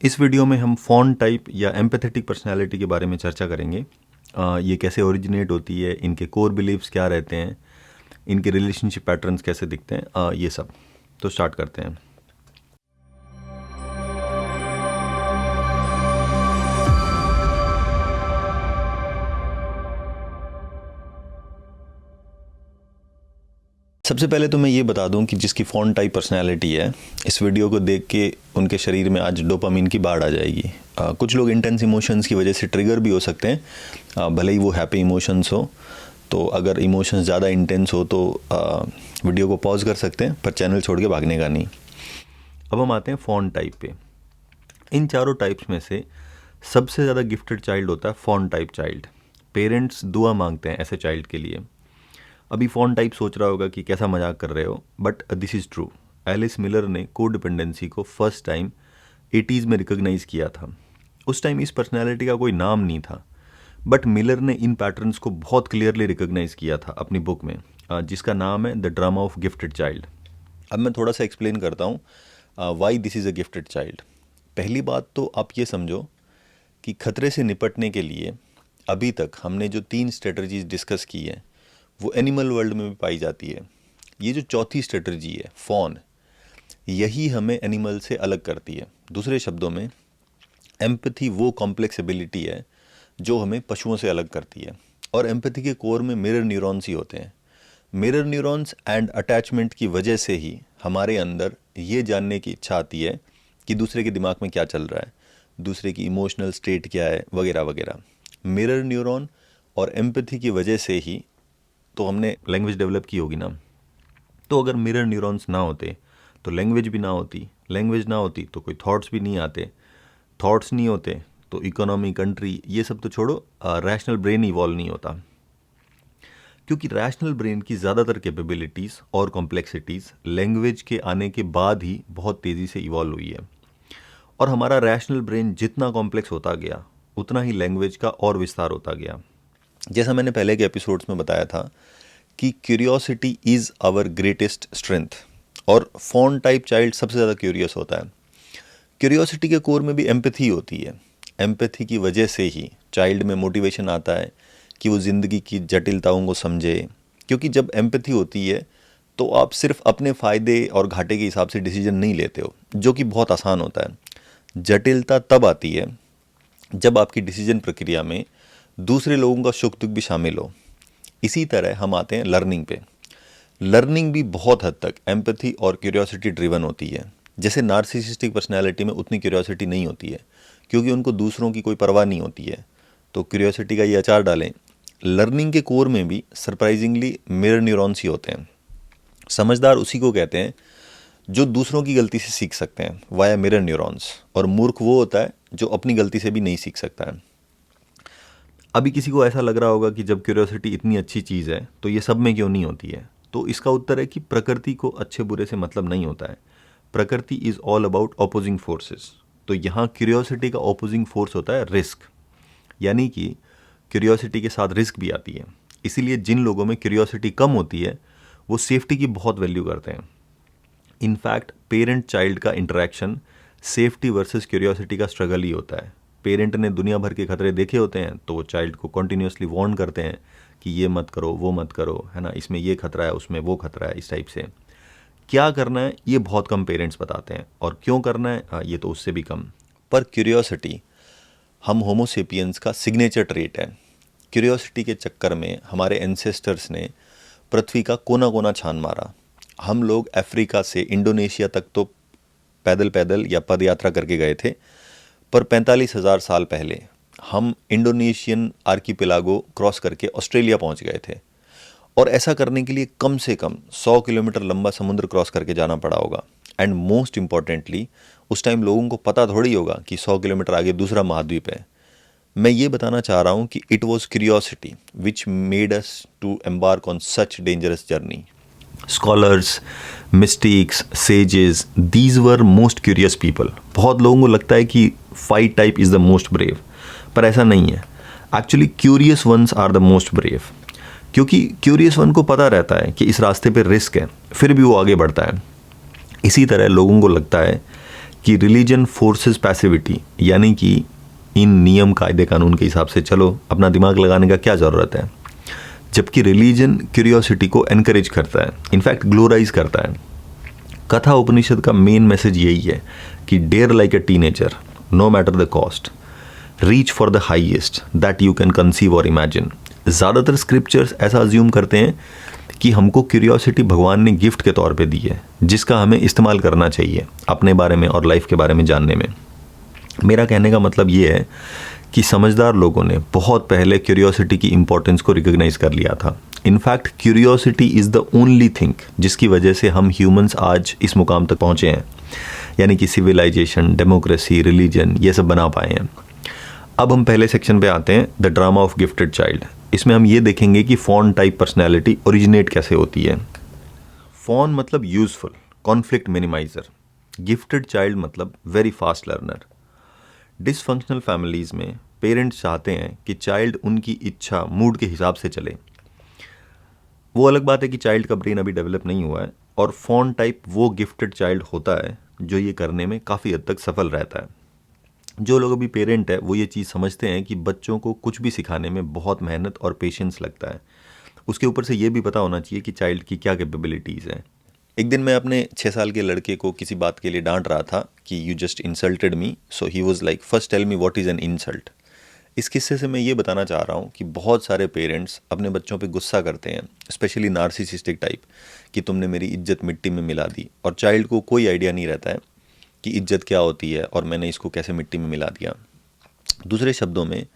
इस वीडियो में हम फ़ॉन्ट टाइप या एम्पैथेटिक पर्सनालिटी के बारे में चर्चा करेंगे। ये कैसे ओरिजिनेट होती है, इनके कोर बिलीव्स क्या रहते हैं, इनके रिलेशनशिप पैटर्न्स कैसे दिखते हैं, ये सब। तो स्टार्ट करते हैं। सबसे पहले तो मैं ये बता दूं कि जिसकी फ़ॉन्ट टाइप पर्सनैलिटी है, इस वीडियो को देख के उनके शरीर में आज डोपामिन की बाढ़ आ जाएगी। कुछ लोग इंटेंस इमोशंस की वजह से ट्रिगर भी हो सकते हैं, भले ही वो हैप्पी इमोशंस हो। तो अगर इमोशंस ज़्यादा इंटेंस हो तो वीडियो को पॉज कर सकते हैं, पर चैनल छोड़ के भागने का नहीं। अब हम आते हैं फ़ॉन्ट टाइप पे। इन चारों टाइप्स में से सबसे ज़्यादा गिफ्टेड चाइल्ड होता है फ़ॉन्ट टाइप चाइल्ड। पेरेंट्स दुआ मांगते हैं ऐसे चाइल्ड के लिए। अभी फ़ॉन्ट टाइप सोच रहा होगा कि कैसा मजाक कर रहे हो, but this is true. Alice Miller ने कोडिपेंडेंसी को फर्स्ट टाइम 80s में रिकॉग्नाइज़ किया था। उस टाइम इस पर्सनैलिटी का कोई नाम नहीं था, बट मिलर ने इन पैटर्न्स को बहुत क्लियरली रिकॉग्नाइज़ किया था अपनी बुक में, जिसका नाम है the drama of gifted child. अब मैं थोड़ा सा एक्सप्लेन करता हूँ why this is a gifted child. पहली बात तो आप ये समझो कि खतरे से निपटने के लिए अभी तक हमने जो 3 स्ट्रेटजीज डिस्कस की है वो एनिमल वर्ल्ड में भी पाई जाती है। ये जो चौथी स्ट्रेटजी है फॉन, यही हमें एनिमल से अलग करती है। दूसरे शब्दों में एम्पैथी वो कॉम्प्लेक्स एबिलिटी है जो हमें पशुओं से अलग करती है। और एम्पैथी के कोर में मिरर न्यूरॉन्स ही होते हैं। मिरर न्यूरॉन्स एंड अटैचमेंट की वजह से ही हमारे अंदर ये जानने की इच्छा आती है कि दूसरे के दिमाग में क्या चल रहा है, दूसरे की इमोशनल स्टेट क्या है, वगैरह वगैरह। मिरर न्यूरॉन और एम्पैथी की वजह से ही तो हमने लैंग्वेज डेवलप की होगी ना। तो अगर मिरर न्यूरॉन्स ना होते तो लैंग्वेज भी ना होती, लैंग्वेज ना होती तो कोई थॉट्स भी नहीं आते, थॉट्स नहीं होते तो इकोनॉमी, कंट्री, ये सब तो छोड़ो, रैशनल ब्रेन इवॉल्व नहीं होता। क्योंकि रैशनल ब्रेन की ज़्यादातर कैपेबिलिटीज़ और कॉम्प्लेक्सिटीज़ लैंग्वेज के आने के बाद ही बहुत तेज़ी से इवॉल्व हुई है। और हमारा रैशनल ब्रेन जितना कॉम्प्लेक्स होता गया उतना ही लैंग्वेज का और विस्तार होता गया। जैसा मैंने पहले के एपिसोड्स में बताया था कि curiosity is our greatest strength, और फ़ॉन्ट टाइप चाइल्ड सबसे ज़्यादा क्यूरियस होता है। क्यूरियोसिटी के कोर में भी एम्पैथी होती है। एम्पैथी की वजह से ही चाइल्ड में मोटिवेशन आता है कि वो ज़िंदगी की जटिलताओं को समझे। क्योंकि जब एम्पैथी होती है तो आप सिर्फ अपने फ़ायदे और घाटे के हिसाब से डिसीजन नहीं लेते हो, जो कि बहुत आसान होता है। जटिलता तब आती है जब आपकी डिसीजन प्रक्रिया में दूसरे लोगों का सुख दुख भी शामिल हो। इसी तरह हम आते हैं लर्निंग पे। लर्निंग भी बहुत हद तक एम्पैथी और क्यूरियोसिटी ड्रिवन होती है। जैसे नार्सिसिस्टिक पर्सनैलिटी में उतनी क्यूरियोसिटी नहीं होती है, क्योंकि उनको दूसरों की कोई परवाह नहीं होती है। तो क्यूरियोसिटी का ये अचार डालें। लर्निंग के कोर में भी सरप्राइजिंगली मिरर न्यूरॉन्स ही होते हैं। समझदार उसी को कहते हैं जो दूसरों की गलती से सीख सकते हैं वाया मिरर न्यूरॉन्स, और मूर्ख वो होता है जो अपनी गलती से भी नहीं सीख सकता है। अभी किसी को ऐसा लग रहा होगा कि जब क्यूरियोसिटी इतनी अच्छी चीज़ है तो ये सब में क्यों नहीं होती है। तो इसका उत्तर है कि प्रकृति को अच्छे बुरे से मतलब नहीं होता है। प्रकृति is all about opposing forces. तो यहाँ क्यूरियोसिटी का ऑपोजिंग फोर्स होता है रिस्क, यानी कि क्यूरियोसिटी के साथ रिस्क भी आती है। इसीलिए जिन लोगों में क्यूरियोसिटी कम होती है वो सेफ्टी की बहुत वैल्यू करते हैं। इनफैक्ट पेरेंट चाइल्ड का इंटरेक्शन सेफ्टी वर्सेस क्यूरियोसिटी का स्ट्रगल ही होता है। पेरेंट ने दुनिया भर के खतरे देखे होते हैं तो वो चाइल्ड को कॉन्टीन्यूसली वार्न करते हैं कि ये मत करो, वो मत करो, है ना, इसमें ये खतरा है, उसमें वो खतरा है। इस टाइप से क्या करना है ये बहुत कम पेरेंट्स बताते हैं, और क्यों करना है ये तो उससे भी कम। पर क्यूरियोसिटी हम होमोसेपियंस का सिग्नेचर ट्रेट है। क्यूरियोसिटी के चक्कर में हमारे एंसेस्टर्स ने पृथ्वी का कोना कोना छान मारा। हम लोग अफ्रीका से इंडोनेशिया तक तो पैदल पैदल या पद यात्रा करके गए थे, पर 45,000 साल पहले हम इंडोनेशियन आर्कीपेलागो क्रॉस करके ऑस्ट्रेलिया पहुंच गए थे। और ऐसा करने के लिए कम से कम 100 किलोमीटर लंबा समुद्र क्रॉस करके जाना पड़ा होगा। एंड मोस्ट इम्पॉर्टेंटली उस टाइम लोगों को पता थोड़ी होगा कि 100 किलोमीटर आगे दूसरा महाद्वीप है। मैं ये बताना चाह रहा हूँ कि it was curiosity which made us to embark on such dangerous journey. Scholars, mystics, sages, these were most curious people. बहुत लोगों को लगता है कि fight type is the most brave, पर ऐसा नहीं है। Actually curious ones are the most brave, क्योंकि क्यूरियस वन को पता रहता है कि इस रास्ते पे रिस्क है, फिर भी वो आगे बढ़ता है। इसी तरह लोगों को लगता है कि रिलीजन फोर्सेस पैसिविटी, यानी कि इन नियम कायदे कानून के हिसाब से चलो, अपना दिमाग लगाने का क्या ज़रूरत है, जबकि रिलीजन क्यूरियोसिटी को एनकरेज करता है, इनफैक्ट ग्लोराइज करता है। कथा उपनिषद का मेन मैसेज यही है कि dare like a teenager, no matter the cost, reach for the highest that you can conceive और इमेजिन। ज़्यादातर स्क्रिप्चर्स ऐसा अज्यूम करते हैं कि हमको क्यूरियोसिटी भगवान ने गिफ्ट के तौर पे दी है, जिसका हमें इस्तेमाल करना चाहिए अपने बारे में और लाइफ के बारे में जानने में। मेरा कहने का मतलब ये है कि समझदार लोगों ने बहुत पहले क्यूरियोसिटी की इंपॉर्टेंस को रिकॉग्नाइज कर लिया था। In fact curiosity is the only thing जिसकी वजह से हम ह्यूमंस आज इस मुकाम तक पहुँचे हैं, यानी कि सिविलाइजेशन, डेमोक्रेसी, रिलीजन, ये सब बना पाए हैं। अब हम पहले सेक्शन पे आते हैं, the drama of gifted child. इसमें हम ये देखेंगे कि फॉन टाइप पर्सनैलिटी ओरिजिनेट कैसे होती है। फॉन मतलब useful, conflict minimizer. Gifted child मतलब very fast learner. Dysfunctional families में पेरेंट्स चाहते हैं कि चाइल्ड उनकी इच्छा, मूड के हिसाब से चले। वो अलग बात है कि चाइल्ड का ब्रेन अभी डेवलप नहीं हुआ है, और फॉन टाइप वो गिफ्टेड चाइल्ड होता है जो ये करने में काफ़ी हद तक सफल रहता है। जो लोग अभी पेरेंट है वो ये चीज़ समझते हैं कि बच्चों को कुछ भी सिखाने में बहुत मेहनत और पेशेंस लगता है। उसके ऊपर से ये भी पता होना चाहिए कि चाइल्ड की क्या कैपेबिलिटीज़ हैं। एक दिन मैं अपने 6 साल के लड़के को किसी बात के लिए डांट रहा था कि you just insulted me, so he was like first tell me what is an insult. इस किस्से से मैं ये बताना चाह रहा हूँ कि बहुत सारे पेरेंट्स अपने बच्चों पे गुस्सा करते हैं, स्पेशली नार्सिसिस्टिक टाइप, कि तुमने मेरी इज्जत मिट्टी में मिला दी, और चाइल्ड को कोई आइडिया नहीं रहता है कि इज्जत क्या होती है और मैंने इसको कैसे मिट्टी में मिला दिया। दूसरे शब्दों में,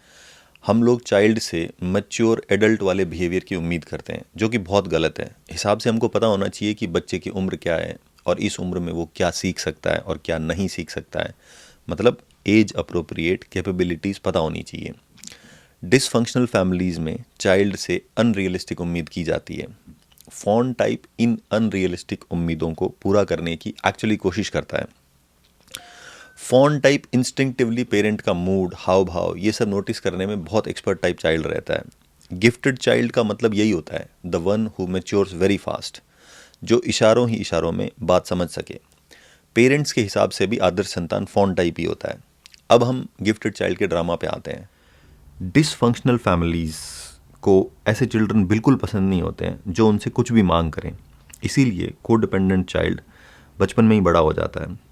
हम लोग चाइल्ड से मैच्योर एडल्ट वाले बिहेवियर की उम्मीद करते हैं, जो कि बहुत गलत है। हिसाब से हमको पता होना चाहिए कि बच्चे की उम्र क्या है और इस उम्र में वो क्या सीख सकता है और क्या नहीं सीख सकता है, मतलब एज अप्रोप्रिएट कैपेबिलिटीज़ पता होनी चाहिए। डिसफंक्शनल फैमिलीज़ में चाइल्ड से अनरियलिस्टिक उम्मीद की जाती है। फॉन टाइप इन अनरियलिस्टिक उम्मीदों को पूरा करने की एक्चुअली कोशिश करता है। फॉन टाइप इंस्टिंक्टिवली पेरेंट का मूड, हाव भाव, ये सब नोटिस करने में बहुत एक्सपर्ट टाइप चाइल्ड रहता है। गिफ्टेड चाइल्ड का मतलब यही होता है, the one who matures very fast, जो इशारों ही इशारों में बात समझ सके। पेरेंट्स के हिसाब से भी आदर्श संतान फॉन टाइप ही होता है। अब हम गिफ्टेड चाइल्ड के ड्रामा पे आते हैं। डिसफंक्शनल फैमिलीज़ को ऐसे चिल्ड्रन बिल्कुल पसंद नहीं होते हैं जो उनसे कुछ भी मांग करें। इसीलिए कोडिपेंडेंट चाइल्ड बचपन में ही बड़ा हो जाता है।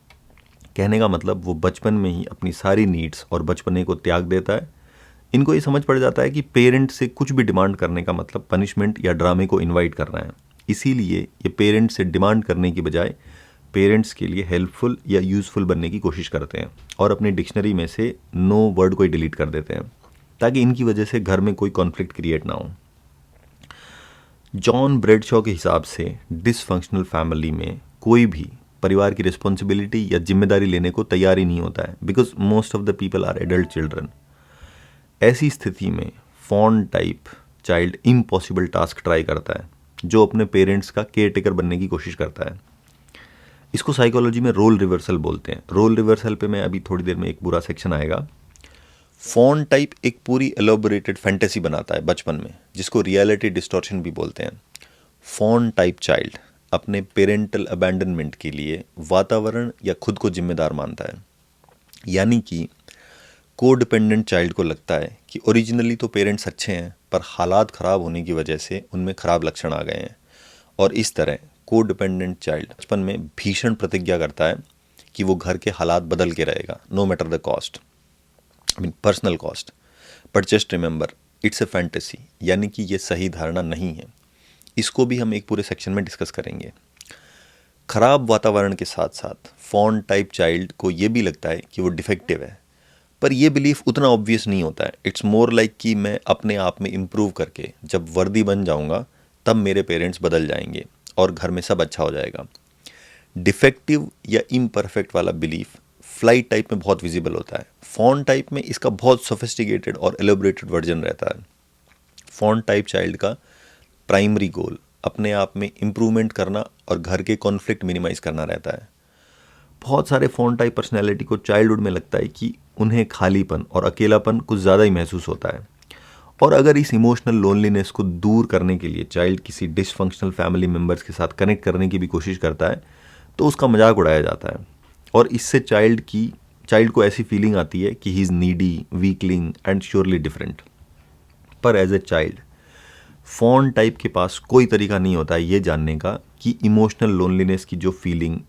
कहने का मतलब वो बचपन में ही अपनी सारी नीड्स और बचपने को त्याग देता है। इनको ये समझ पड़ जाता है कि पेरेंट से कुछ भी डिमांड करने का मतलब पनिशमेंट या ड्रामे को इनवाइट करना है। इसीलिए ये पेरेंट से डिमांड करने की बजाय पेरेंट्स के लिए हेल्पफुल या यूज़फुल बनने की कोशिश करते हैं, और अपनी डिक्शनरी में से नो वर्ड को ही डिलीट कर देते हैं, ताकि इनकी वजह से घर में कोई कॉन्फ्लिक्ट क्रिएट ना हो। जॉन ब्रेडशॉ के हिसाब से डिसफंक्शनल फैमिली में कोई भी परिवार की रिस्पॉन्सिबिलिटी या जिम्मेदारी लेने को तैयार ही नहीं होता है, because most of the people are adult children. ऐसी स्थिति में fawn type child impossible task try करता है, जो अपने पेरेंट्स का केयर टेकर बनने की कोशिश करता है। इसको साइकोलॉजी में रोल रिवर्सल बोलते हैं। रोल रिवर्सल पे मैं अभी थोड़ी देर में एक पूरा सेक्शन आएगा। फॉन टाइप एक पूरी एलोबोरेटेड फैंटेसी बनाता है बचपन में, जिसको रियलिटी डिस्टॉर्शन भी बोलते हैं। फॉन टाइप चाइल्ड अपने पेरेंटल अबैंडनमेंट के लिए वातावरण या खुद को जिम्मेदार मानता है। यानी कि कोडिपेंडेंट चाइल्ड को लगता है कि ओरिजिनली तो पेरेंट्स अच्छे हैं, पर हालात ख़राब होने की वजह से उनमें ख़राब लक्षण आ गए हैं, और इस तरह कोडिपेंडेंट चाइल्ड बचपन में भीषण प्रतिज्ञा करता है कि वो घर के हालात बदल के रहेगा, no matter the cost, I mean personal cost. But just remember, it's a fantasy, यानी कि ये सही धारणा नहीं है। इसको भी हम एक पूरे सेक्शन में डिस्कस करेंगे। खराब वातावरण के साथ साथ फॉन टाइप चाइल्ड को ये भी लगता है कि वो डिफेक्टिव है, पर ये बिलीफ उतना ऑब्वियस नहीं होता है। इट्स मोर लाइक कि मैं अपने आप में इम्प्रूव करके जब वर्दी बन जाऊंगा तब मेरे पेरेंट्स बदल जाएंगे और घर में सब अच्छा हो जाएगा। डिफेक्टिव या इम्परफेक्ट वाला बिलीफ फ्लाइट टाइप में बहुत विजिबल होता है। फॉन टाइप में इसका बहुत सोफिस्टिकेटेड और एलोबरेटेड वर्जन रहता है। फॉन टाइप चाइल्ड का प्राइमरी गोल अपने आप में इम्प्रूवमेंट करना और घर के कॉन्फ्लिक्ट मिनिमाइज करना रहता है। बहुत सारे फॉन टाइप पर्सनैलिटी को चाइल्डहुड में लगता है कि उन्हें खालीपन और अकेलापन कुछ ज़्यादा ही महसूस होता है, और अगर इस इमोशनल लोनलीनेस को दूर करने के लिए चाइल्ड किसी डिसफंक्शनल फैमिली मेम्बर्स के साथ कनेक्ट करने की भी कोशिश करता है तो उसका मजाक उड़ाया जाता है। और इससे चाइल्ड को ऐसी फीलिंग आती है कि he is needy, weakling and surely different. पर as a child fawn type के पास कोई तरीका नहीं होता है ये जानने का कि इमोशनल लोनलीनेस की जो फीलिंग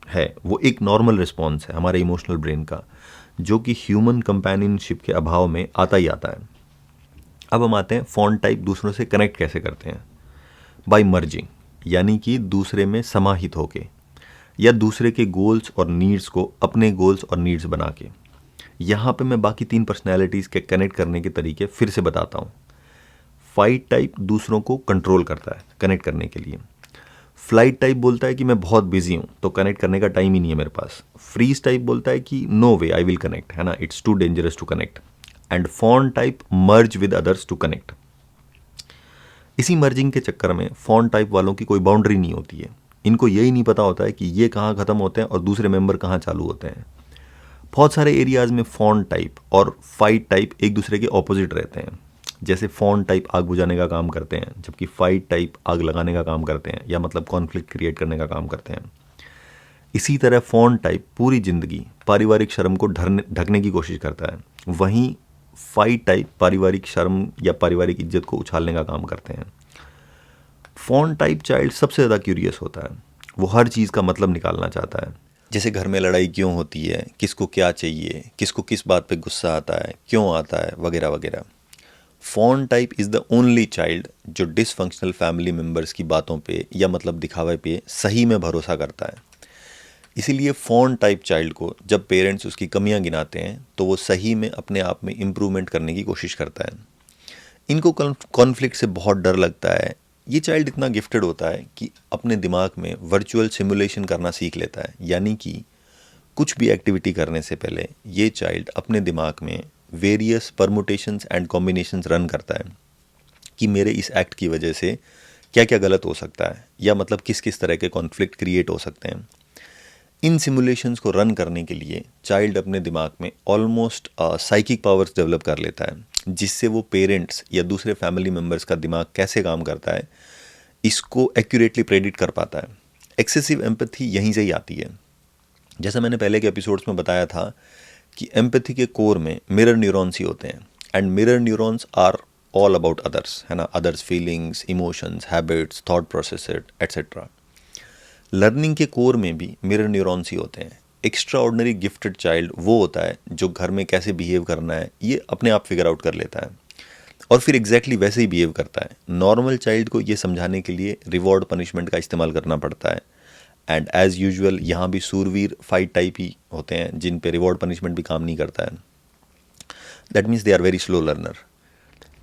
है वो एक नॉर्मल रिस्पॉन्स है हमारे इमोशनल ब्रेन का, जो कि ह्यूमन कंपेनियनशिप के अभाव में आता ही आता है। अब हम आते हैं फॉन टाइप दूसरों से कनेक्ट कैसे करते हैं। बाय मर्जिंग, यानी कि दूसरे में समाहित होके, या दूसरे के गोल्स और नीड्स को अपने गोल्स और नीड्स बना के। यहाँ पे मैं बाकी 3 पर्सनैलिटीज़ के कनेक्ट करने के तरीके फिर से बताता हूँ। फाइट टाइप दूसरों को कंट्रोल करता है कनेक्ट करने के लिए। फ्लाइट टाइप बोलता है कि मैं बहुत बिजी हूँ तो कनेक्ट करने का टाइम ही नहीं है मेरे पास। फ्रीज टाइप बोलता है कि no way I will connect, है ना, it's too dangerous to connect. And fawn type merge with others to connect. इसी मर्जिंग के चक्कर में फॉन टाइप वालों की कोई बाउंड्री नहीं होती है। इनको यही नहीं पता होता है कि ये कहाँ ख़त्म होते हैं और दूसरे मेंबर कहाँ चालू होते हैं। बहुत सारे एरियाज़ में फॉन टाइप और फाइट टाइप एक दूसरे के ऑपोजिट रहते हैं। जैसे फॉन टाइप आग बुझाने का काम करते हैं, जबकि फाइट टाइप आग लगाने का काम करते हैं, या मतलब कॉन्फ्लिक्ट क्रिएट करने का काम करते हैं। इसी तरह फॉन टाइप पूरी ज़िंदगी पारिवारिक शर्म को ढकने की कोशिश करता है, वहीं फाइट टाइप पारिवारिक शर्म या पारिवारिक इज्जत को उछालने का काम करते हैं। फॉन टाइप चाइल्ड सबसे ज़्यादा क्यूरियस होता है, वो हर चीज़ का मतलब निकालना चाहता है। जैसे घर में लड़ाई क्यों होती है, किसको क्या चाहिए, किसको किस बात पे गुस्सा आता है, क्यों आता है, वगैरह वगैरह। Fawn type is the only child जो डिसफंक्शनल फैमिली मेम्बर्स की बातों पे या मतलब दिखावे पे सही में भरोसा करता है। इसीलिए फॉन टाइप चाइल्ड को जब पेरेंट्स उसकी कमियां गिनाते हैं तो वो सही में अपने आप में इम्प्रूवमेंट करने की कोशिश करता है। इनको कॉन्फ्लिक्ट से बहुत डर लगता है। ये चाइल्ड इतना गिफ्टेड होता है कि अपने दिमाग में वर्चुअल सिमुलेशन करना सीख लेता है, यानी कि कुछ भी एक्टिविटी करने से पहले ये चाइल्ड अपने दिमाग में various permutations and combinations run करता है कि मेरे इस एक्ट की वजह से क्या क्या गलत हो सकता है, या मतलब किस किस तरह के कॉन्फ्लिक्ट क्रिएट हो सकते हैं। इन सिमुलेशंस को रन करने के लिए चाइल्ड अपने दिमाग में ऑलमोस्ट साइकिक पावर्स डेवलप कर लेता है, जिससे वो पेरेंट्स या दूसरे फैमिली मेम्बर्स का दिमाग कैसे काम करता है इसको एक्यूरेटली प्रेडिक्ट कर पाता है। एक्सेसिव एम्पैथी यहीं से ही आती है। जैसा मैंने पहले के एपिसोड्स में बताया था कि एम्पैथी के कोर में मिरर न्यूरॉन्स ही होते हैं, and mirror neurons are all about others, है ना, others feelings, emotions, habits, thought process etcetera. Learning के कोर में भी मिरर न्यूरॉन्स ही होते हैं। एक्स्ट्रा ऑर्डिनरी गिफ्टेड चाइल्ड वो होता है जो घर में कैसे बिहेव करना है ये अपने आप फिगर आउट कर लेता है और फिर एग्जैक्टली वैसे ही बिहेव करता है। नॉर्मल चाइल्ड को ये समझाने के लिए रिवॉर्ड पनिशमेंट का इस्तेमाल करना पड़ता है, एंड एज यूजुअल यहाँ भी सूरवीर फाइट टाइप ही होते हैं जिन पे रिवॉर्ड पनिशमेंट भी काम नहीं करता है। That means they are very slow learner.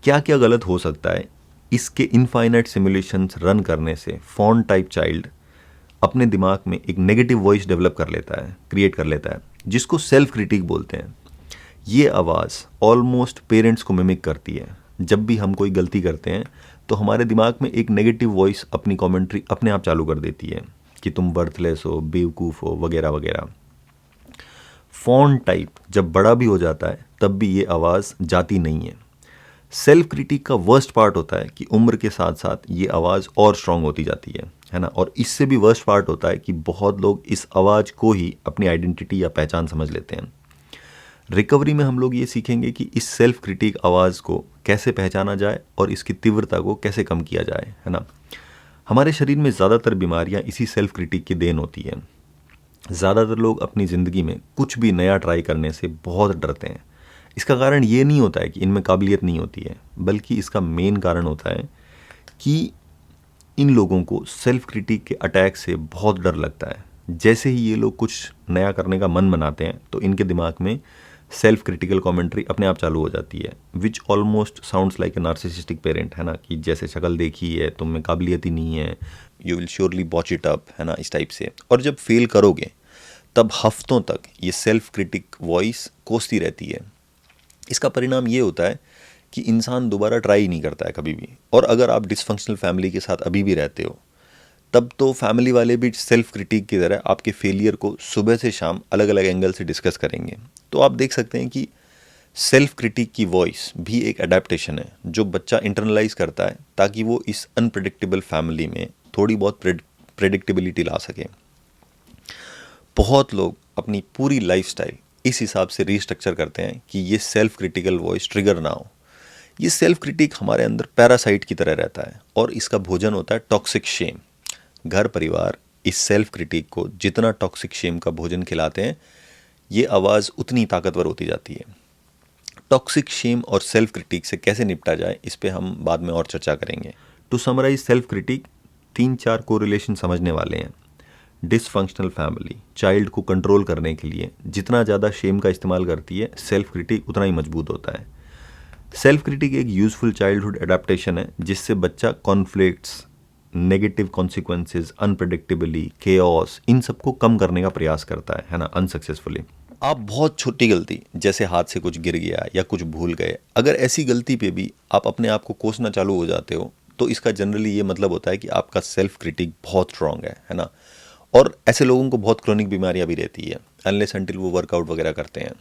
क्या क्या गलत हो सकता है इसके इनफाइनाइट सिमुलेशंस रन करने से फॉन टाइप चाइल्ड अपने दिमाग में एक नेगेटिव वॉइस डेवलप कर लेता है, क्रिएट कर लेता है, जिसको सेल्फ क्रिटिक बोलते हैं। ये आवाज़ ऑलमोस्ट पेरेंट्स को मिमिक करती है। जब भी हम कोई गलती करते हैं तो हमारे दिमाग में एक नेगेटिव वॉइस अपनी कमेंट्री अपने आप चालू कर देती है कि तुम बर्थलेस हो, बेवकूफ़ हो, वगैरह वगैरह। फॉन टाइप जब बड़ा भी हो जाता है तब भी ये आवाज़ जाती नहीं है। सेल्फ क्रिटिक का वर्स्ट पार्ट होता है कि उम्र के साथ साथ ये आवाज़ और स्ट्रांग होती जाती है ना। और इससे भी वर्स्ट पार्ट होता है कि बहुत लोग इस आवाज़ को ही अपनी आइडेंटिटी या पहचान समझ लेते हैं। रिकवरी में हम लोग ये सीखेंगे कि इस सेल्फ क्रिटिक आवाज़ को कैसे पहचाना जाए और इसकी तीव्रता को कैसे कम किया जाए, है ना। हमारे शरीर में ज़्यादातर बीमारियाँ इसी सेल्फ क्रिटिक की देन होती है। ज़्यादातर लोग अपनी ज़िंदगी में कुछ भी नया ट्राई करने से बहुत डरते हैं। इसका कारण ये नहीं होता है कि इनमें काबिलियत नहीं होती है, बल्कि इसका मेन कारण होता है कि इन लोगों को सेल्फ क्रिटिक के अटैक से बहुत डर लगता है। जैसे ही ये लोग कुछ नया करने का मन बनाते हैं तो इनके दिमाग में सेल्फ क्रिटिकल कमेंट्री अपने आप चालू हो जाती है, विच almost sounds like a narcissistic parent, है ना, कि जैसे शक्ल देखी है, तुम में काबिलियत ही नहीं है, you will surely botch it up, है ना, इस टाइप से। और जब फेल करोगे तब हफ्तों तक ये सेल्फ क्रिटिक वॉइस कोसती रहती है। इसका परिणाम ये होता है कि इंसान दोबारा ट्राई नहीं करता है कभी भी। और अगर आप डिसफंक्शनल फैमिली के साथ अभी भी रहते हो तब तो फैमिली वाले भी सेल्फ क्रिटिक की तरह आपके फेलियर को सुबह से शाम अलग अलग एंगल से डिस्कस करेंगे। तो आप देख सकते हैं कि सेल्फ क्रिटिक की वॉइस भी एक अडेप्टेशन है जो बच्चा इंटरनलाइज करता है ताकि वो इस अनप्रेडिक्टेबल फैमिली में थोड़ी बहुत प्रेडिक्टेबिलिटी ला सके। बहुत लोग अपनी पूरी लाइफस्टाइल इस हिसाब से रीस्ट्रक्चर करते हैं कि ये सेल्फ क्रिटिकल वॉइस ट्रिगर ना हो। ये सेल्फ क्रिटिक हमारे अंदर पैरासाइट की तरह रहता है और इसका भोजन होता है टॉक्सिक शेम। घर परिवार इस सेल्फ क्रिटिक को जितना टॉक्सिक शेम का भोजन खिलाते हैं, ये आवाज़ उतनी ताकतवर होती जाती है। टॉक्सिक शेम और सेल्फ क्रिटिक से कैसे निपटा जाए, इस पे हम बाद में और चर्चा करेंगे। To summarise self critic, 3-4 correlation समझने वाले हैं। डिसफंक्शनल फैमिली चाइल्ड को कंट्रोल करने के लिए जितना ज़्यादा शेम का इस्तेमाल करती है, सेल्फ क्रिटिक उतना ही मजबूत होता है। सेल्फ क्रिटिक एक यूजफुल चाइल्डहुड एडेप्टेशन है जिससे बच्चा conflicts, negative consequences, unpredictably, chaos, इन सबको कम करने का प्रयास करता है ना, अनसक्सेसफुली। आप बहुत छोटी गलती जैसे हाथ से कुछ गिर गया या कुछ भूल गए, अगर ऐसी गलती पे भी आप अपने आप को कोसना चालू हो जाते हो तो इसका जनरली ये मतलब होता है कि आपका सेल्फ क्रिटिक बहुत स्ट्रांग है ना। और ऐसे लोगों को बहुत क्रोनिक बीमारियां भी रहती है अनलेस अनटिल वो वर्कआउट वगैरह करते हैं।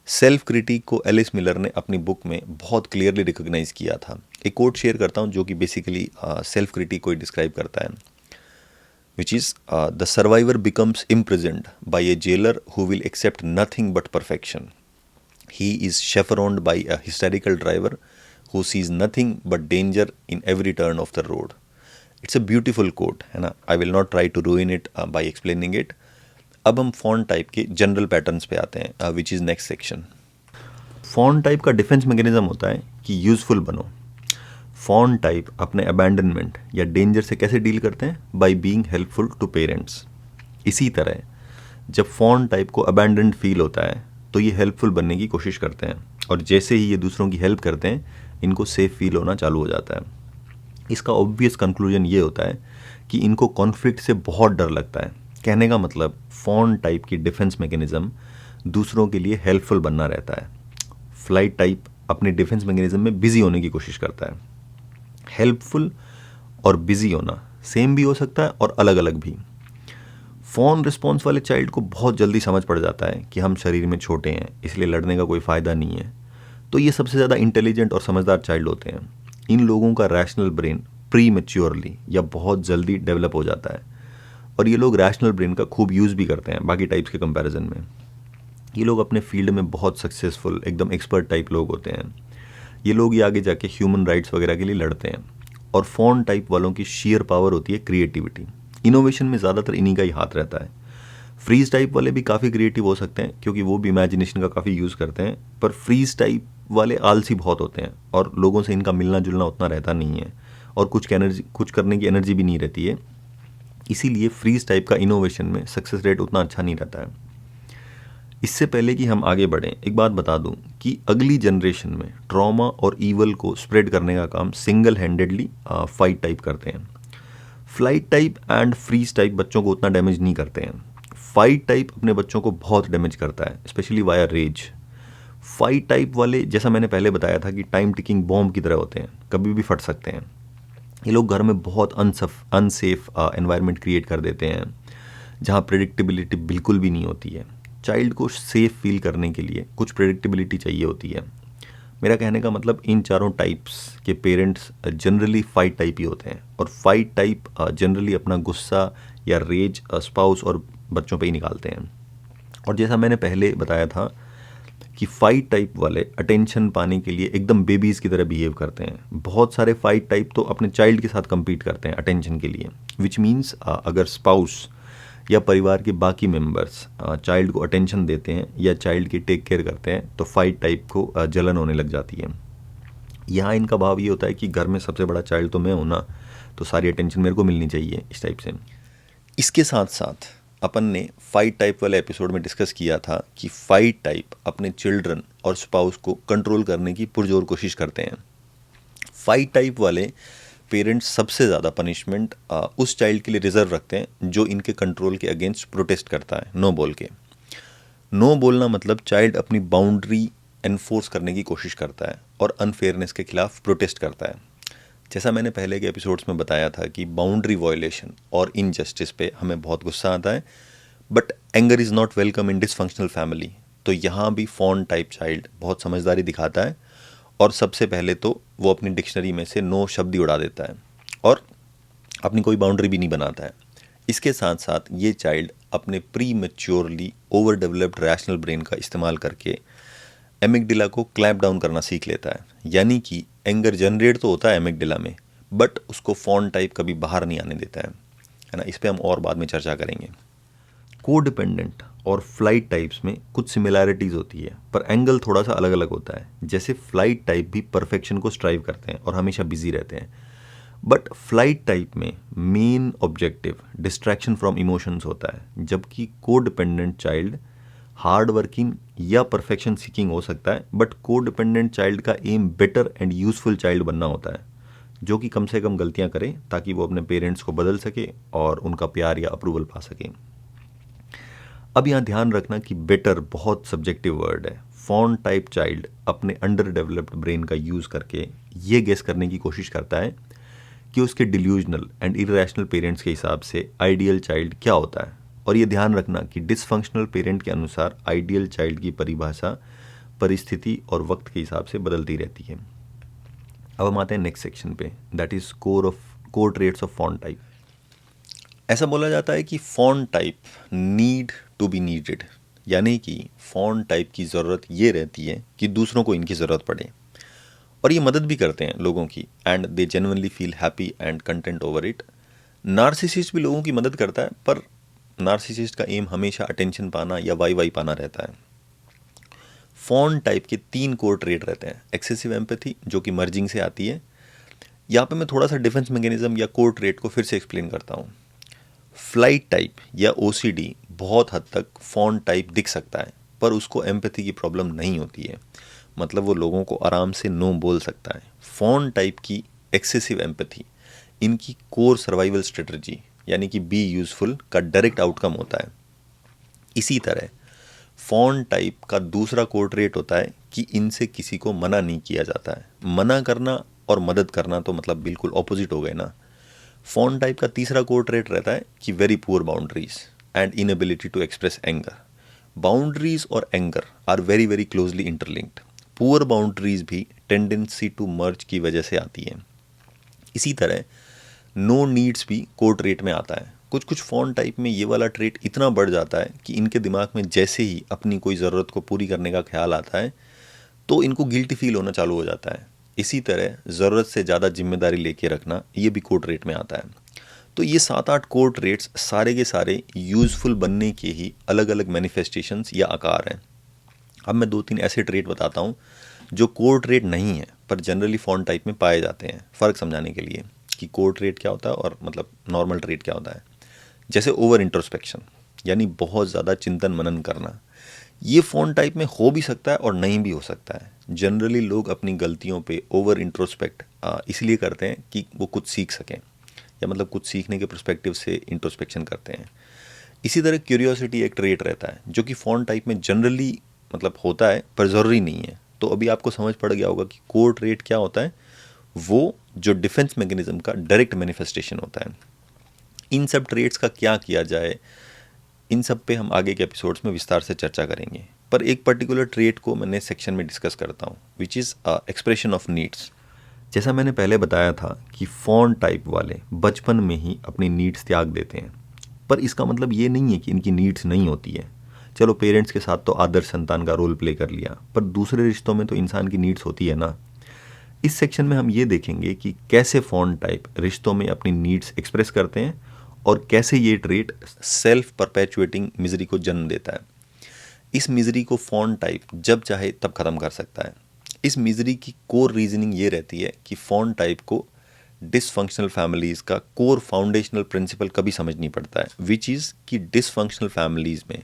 सेल्फ क्रिटिक को एलिस मिलर ने अपनी बुक में बहुत क्लियरली रिकॉग्नाइज किया था। एक कोट शेयर करता हूँ जो कि बेसिकली सेल्फ क्रिटिक को डिस्क्राइब करता है, which is the survivor becomes imprisoned by a jailer who will accept nothing but perfection. He is chaperoned by a hysterical driver who sees nothing but danger in every turn of the road. It's a beautiful quote, है ना। I will not try to ruin it by explaining it. अब हम fawn type के general patterns पे आते हैं, which is next section. Fawn type का defence mechanism होता है कि यूजफुल बनो। फॉन्ट टाइप अपने अबैंडनमेंट या डेंजर से कैसे डील करते हैं, by being helpful to parents. इसी तरह जब फॉन्ट टाइप को अबैंडन्ड फील होता है तो ये हेल्पफुल बनने की कोशिश करते हैं और जैसे ही ये दूसरों की हेल्प करते हैं इनको सेफ फील होना चालू हो जाता है। इसका ऑब्वियस कंक्लूजन ये होता है कि इनको कॉन्फ्लिक्ट से बहुत डर लगता है। कहने का मतलब फॉन्ट टाइप की डिफेंस मैकेनिज्म दूसरों के लिए हेल्पफुल बनना रहता है। फ्लाइट टाइप अपने डिफेंस मैकेनिज्म में बिजी होने की कोशिश करता है। हेल्पफुल और बिजी होना सेम भी हो सकता है और अलग अलग भी। फोन रिस्पॉन्स वाले चाइल्ड को बहुत जल्दी समझ पड़ जाता है कि हम शरीर में छोटे हैं इसलिए लड़ने का कोई फ़ायदा नहीं है, तो ये सबसे ज़्यादा इंटेलिजेंट और समझदार चाइल्ड होते हैं। इन लोगों का रैशनल ब्रेन प्री मैच्योरली या बहुत जल्दी डेवलप हो जाता है और ये लोग रैशनल ब्रेन का खूब यूज़ भी करते हैं बाकी टाइप्स के कंपैरिजन में। ये लोग अपने फील्ड में बहुत सक्सेसफुल, एकदम एक्सपर्ट टाइप लोग होते हैं। ये लोग ये आगे जाके ह्यूमन राइट्स वगैरह के लिए लड़ते हैं। और फोन टाइप वालों की शेयर पावर होती है क्रिएटिविटी। इनोवेशन में ज़्यादातर इन्हीं का ही हाथ रहता है। फ्रीज टाइप वाले भी काफ़ी क्रिएटिव हो सकते हैं क्योंकि वो भी इमेजिनेशन का काफ़ी यूज़ करते हैं, पर फ्रीज टाइप वाले आलसी बहुत होते हैं और लोगों से इनका मिलना जुलना उतना रहता नहीं है और कुछ करने की एनर्जी भी नहीं रहती है। इसीलिए फ्रीज टाइप का इनोवेशन में सक्सेस रेट उतना अच्छा नहीं रहता है। इससे पहले कि हम आगे बढ़ें, एक बात बता दूं कि अगली जनरेशन में ट्रॉमा और ईवल को स्प्रेड करने का काम सिंगल हैंडेडली फाइट टाइप करते हैं। Flight type and freeze type बच्चों को उतना डैमेज नहीं करते हैं। फाइट टाइप अपने बच्चों को बहुत डैमेज करता है, specially via rage. Fight type वाले, जैसा मैंने पहले बताया था, कि टाइम टिकिंग बॉम्ब की तरह होते हैं, कभी भी फट सकते हैं। ये लोग घर में बहुत अनसेफ एनवायरनमेंट क्रिएट कर देते हैं जहाँ प्रेडिक्टेबिलिटी बिल्कुल भी नहीं होती है। चाइल्ड को सेफ फील करने के लिए कुछ प्रेडिक्टेबिलिटी चाहिए होती है। मेरा कहने का मतलब इन चारों टाइप्स के पेरेंट्स जनरली फाइट टाइप ही होते हैं और फाइट टाइप जनरली अपना गुस्सा या रेज स्पाउस और बच्चों पे ही निकालते हैं। और जैसा मैंने पहले बताया था कि फाइट टाइप वाले अटेंशन पाने के लिए एकदम बेबीज़ की तरह बिहेव करते हैं। बहुत सारे फाइट टाइप तो अपने चाइल्ड के साथ कम्पीट करते हैं अटेंशन के लिए, विच मीन्स अगर स्पाउस या परिवार के बाकी मेंबर्स चाइल्ड को अटेंशन देते हैं या चाइल्ड की टेक केयर करते हैं तो फाइट टाइप को जलन होने लग जाती है। यहाँ इनका भाव ये होता है कि घर में सबसे बड़ा चाइल्ड तो मैं हूँ ना, तो सारी अटेंशन मेरे को मिलनी चाहिए, इस टाइप से। इसके साथ साथ अपन ने फाइट टाइप वाले एपिसोड में डिस्कस किया था कि फाइट टाइप अपने चिल्ड्रन और स्पाउस को कंट्रोल करने की पुरजोर कोशिश करते हैं। फाइट टाइप वाले पेरेंट्स सबसे ज़्यादा पनिशमेंट उस चाइल्ड के लिए रिजर्व रखते हैं जो इनके कंट्रोल के अगेंस्ट प्रोटेस्ट करता है, नो बोल के। नो बोलना मतलब चाइल्ड अपनी बाउंड्री एनफोर्स करने की कोशिश करता है और अनफेयरनेस के खिलाफ प्रोटेस्ट करता है। जैसा मैंने पहले के एपिसोड्स में बताया था कि बाउंड्री वायलेशन और इनजस्टिस पे हमें बहुत गुस्सा आता है, but anger is not welcome in dysfunctional family. तो यहाँ भी फॉन टाइप चाइल्ड बहुत समझदारी दिखाता है और सबसे पहले तो वो अपनी डिक्शनरी में से नो शब्द ही उड़ा देता है और अपनी कोई बाउंड्री भी नहीं बनाता है। इसके साथ साथ ये चाइल्ड अपने pre maturely over developed rational brain का इस्तेमाल करके एमिगडाला को क्लैंप डाउन करना सीख लेता है। यानी कि एंगर जनरेट तो होता है एमिगडाला में, बट उसको फॉन टाइप कभी बाहर नहीं आने देता है ना। इस पर हम और बाद में चर्चा करेंगे। कोडिपेंडेंट और फ्लाइट टाइप्स में कुछ सिमिलैरिटीज़ होती है, पर एंगल थोड़ा सा अलग अलग होता है। जैसे फ्लाइट टाइप भी परफेक्शन को स्ट्राइव करते हैं और हमेशा बिजी रहते हैं, बट फ्लाइट टाइप में main objective distraction from emotions होता है, जबकि कोडिपेंडेंट चाइल्ड हार्ड वर्किंग या परफेक्शन सीकिंग हो सकता है, बट कोडिपेंडेंट चाइल्ड का am better and useful child बनना होता है, जो कि कम से कम गलतियां करे ताकि वो अपने पेरेंट्स को बदल सके और उनका प्यार या अप्रूवल पा सके। अब यहाँ ध्यान रखना कि बेटर बहुत सब्जेक्टिव वर्ड है। फॉन टाइप चाइल्ड अपने अंडर डेवलप्ड ब्रेन का यूज़ करके ये गेस करने की कोशिश करता है कि उसके डिल्यूजनल एंड इरेशनल पेरेंट्स के हिसाब से आइडियल चाइल्ड क्या होता है। और ये ध्यान रखना कि डिसफंक्शनल पेरेंट के अनुसार आइडियल चाइल्ड की परिभाषा परिस्थिति और वक्त के हिसाब से बदलती रहती है। अब हम आते हैं नेक्स्ट सेक्शन पे, that is core traits of fawn type. ऐसा बोला जाता है कि fawn type need to be needed, यानी कि फॉन टाइप की ज़रूरत ये रहती है कि दूसरों को इनकी ज़रूरत पड़े, और ये मदद भी करते हैं लोगों की, and they genuinely feel happy and content over it. Narcissist भी लोगों की मदद करता है, पर नार्सिसिस्ट का एम हमेशा अटेंशन पाना या वाई पाना रहता है। फॉन टाइप के 3 कोर ट्रेट रहते हैं। एक्सेसिव एम्पैथी, जो कि मर्जिंग से आती है। यहाँ पे मैं थोड़ा सा डिफेंस मैकेनिज्म या कोर ट्रेट को फिर से एक्सप्लेन करता हूँ। फ्लाइट टाइप या ओसीडी बहुत हद तक फॉन टाइप दिख सकता है, पर उसको एम्पैथी की प्रॉब्लम नहीं होती है, मतलब वो लोगों को आराम से नो बोल सकता है। फॉन टाइप की एक्सेसिव एम्पैथी इनकी कोर सर्वाइवल स्ट्रेटजी यानी कि बी यूजफुल का डायरेक्ट आउटकम होता है। इसी तरह फॉन टाइप का दूसरा कोर ट्रेट होता है कि इनसे किसी को मना नहीं किया जाता है। मना करना और मदद करना तो मतलब बिल्कुल ऑपोजिट हो गए ना। फॉन टाइप का तीसरा कोर ट्रेट रहता है कि very poor boundaries and inability to express anger. Boundaries और anger are very very closely interlinked. Poor boundaries भी टेंडेंसी टू मर्ज की वजह से आती है। इसी तरह नो नीड्स भी कोर ट्रेट में आता है। कुछ फॉन टाइप में ये वाला ट्रेट इतना बढ़ जाता है कि इनके दिमाग में जैसे ही अपनी कोई ज़रूरत को पूरी करने का ख्याल आता है तो इनको गिल्टी फील होना चालू हो जाता है। इसी तरह ज़रूरत से ज़्यादा जिम्मेदारी लेके रखना, ये भी कोर ट्रेट में आता है। तो ये 7-8 कोर ट्रेट्स सारे के सारे यूज़फुल बनने के ही अलग अलग मैनिफेस्टेशंस या आकार हैं। अब मैं 2-3 ऐसे ट्रेट बताता हूँ जो कोर ट्रेट नहीं है पर जनरली फॉन टाइप में पाए जाते हैं, फ़र्क समझाने के लिए कि कोर ट्रेट क्या होता है और मतलब नॉर्मल ट्रेट क्या होता है। जैसे ओवर इंट्रोस्पेक्शन, यानी बहुत ज़्यादा चिंतन मनन करना। ये फॉन टाइप में हो भी सकता है और नहीं भी हो सकता है। जनरली लोग अपनी गलतियों पे ओवर इंट्रोस्पेक्ट इसलिए करते हैं कि वो कुछ सीख सकें, या मतलब कुछ सीखने के पर्सपेक्टिव से इंट्रोस्पेक्शन करते हैं। इसी तरह क्यूरियोसिटी एक ट्रेट रहता है जो कि फॉन टाइप में जनरली मतलब होता है पर ज़रूरी नहीं है। तो अभी आपको समझ पड़ गया होगा कि कोर ट्रेट क्या होता है, वो जो डिफेंस मैकेनिज्म का डायरेक्ट मैनिफेस्टेशन होता है। इन सब ट्रेट्स का क्या किया जाए, इन सब पे हम आगे के एपिसोड्स में विस्तार से चर्चा करेंगे, पर एक पर्टिकुलर ट्रेट को मैं नेक्स्ट सेक्शन में डिस्कस करता हूँ, which is expression of needs. जैसा मैंने पहले बताया था कि फॉन टाइप वाले बचपन में ही अपनी नीड्स त्याग देते हैं, पर इसका मतलब ये नहीं है कि इनकी नीड्स नहीं होती है। चलो पेरेंट्स के साथ तो आदर्श संतान का रोल प्ले कर लिया, पर दूसरे रिश्तों में तो इंसान की नीड्स होती है ना। इस सेक्शन में हम ये देखेंगे कि कैसे फॉन टाइप रिश्तों में अपनी नीड्स एक्सप्रेस करते हैं और कैसे ये ट्रेट सेल्फ परपेचुएटिंग मिजरी को जन्म देता है। इस मिजरी को फॉन टाइप जब चाहे तब ख़त्म कर सकता है। इस मिजरी की कोर रीजनिंग ये रहती है कि फॉन टाइप को डिसफंक्शनल फैमिलीज़ का कोर फाउंडेशनल प्रिंसिपल कभी समझ नहीं पड़ता है, विच इज़ कि डिसफंक्शनल फैमिलीज़ में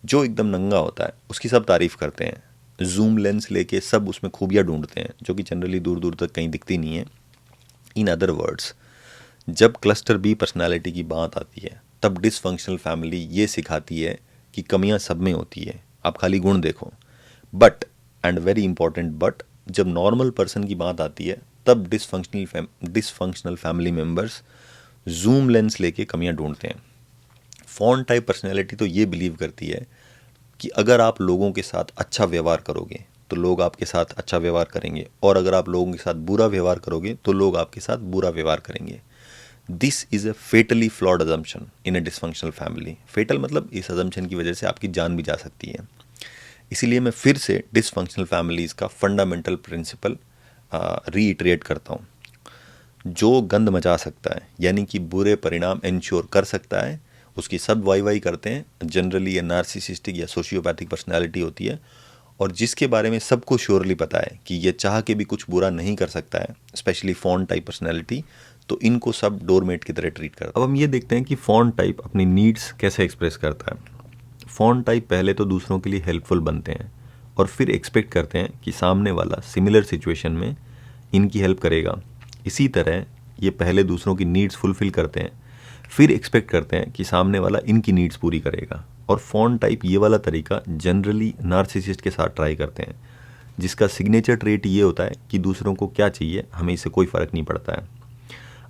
जो एकदम नंगा होता है उसकी सब तारीफ़ करते हैं, जूम लेंस लेके सब उसमें खूबियाँ ढूंढते हैं जो कि जनरली दूर दूर तक कहीं दिखती नहीं है। इन अदर वर्ड्स, जब क्लस्टर बी पर्सनालिटी की बात आती है तब डिसफंक्शनल फैमिली ये सिखाती है कि कमियां सब में होती है, आप खाली गुण देखो। But and very important but, जब नॉर्मल पर्सन की बात आती है तब dysfunctional family members zoom lens लेके कमियां ढूंढते हैं। फॉन टाइप पर्सनैलिटी तो ये बिलीव करती है कि अगर आप लोगों के साथ अच्छा व्यवहार करोगे तो लोग आपके साथ अच्छा व्यवहार करेंगे, और अगर आप लोगों के साथ बुरा व्यवहार करोगे तो लोग आपके साथ बुरा व्यवहार करेंगे। This is a fatally flawed assumption in a dysfunctional family. Fatal मतलब इस अजम्पशन की वजह से आपकी जान भी जा सकती है। इसीलिए मैं फिर से डिसफंक्शनल फैमिलीज़ का फंडामेंटल प्रिंसिपल रीइटरेट करता हूँ। जो गंद मचा सकता है, यानी कि बुरे परिणाम इंश्योर कर सकता है, उसकी सब वाई करते हैं। जनरली ये नार्सिसिस्टिक या सोशियोपैथिक पर्सनैलिटी होती है, और जिसके बारे में सबको श्योरली पता है कि ये चाह के भी कुछ बुरा नहीं कर सकता है, स्पेशली फॉन टाइप पर्सनैलिटी, तो इनको सब डोरमेट की तरह ट्रीट करता है। अब हम ये देखते हैं कि फॉन टाइप अपनी नीड्स कैसे एक्सप्रेस करता है। फॉन टाइप पहले तो दूसरों के लिए हेल्पफुल बनते हैं और फिर एक्सपेक्ट करते हैं कि सामने वाला सिमिलर सिचुएशन में इनकी हेल्प करेगा। इसी तरह ये पहले दूसरों की नीड्स फुलफिल करते हैं, फिर एक्सपेक्ट करते हैं कि सामने वाला इनकी नीड्स पूरी करेगा। और फॉन टाइप ये वाला तरीका जनरली नार्सिसिस्ट के साथ ट्राई करते हैं, जिसका सिग्नेचर ट्रेट ये होता है कि दूसरों को क्या चाहिए हमें इससे कोई फ़र्क नहीं पड़ता है।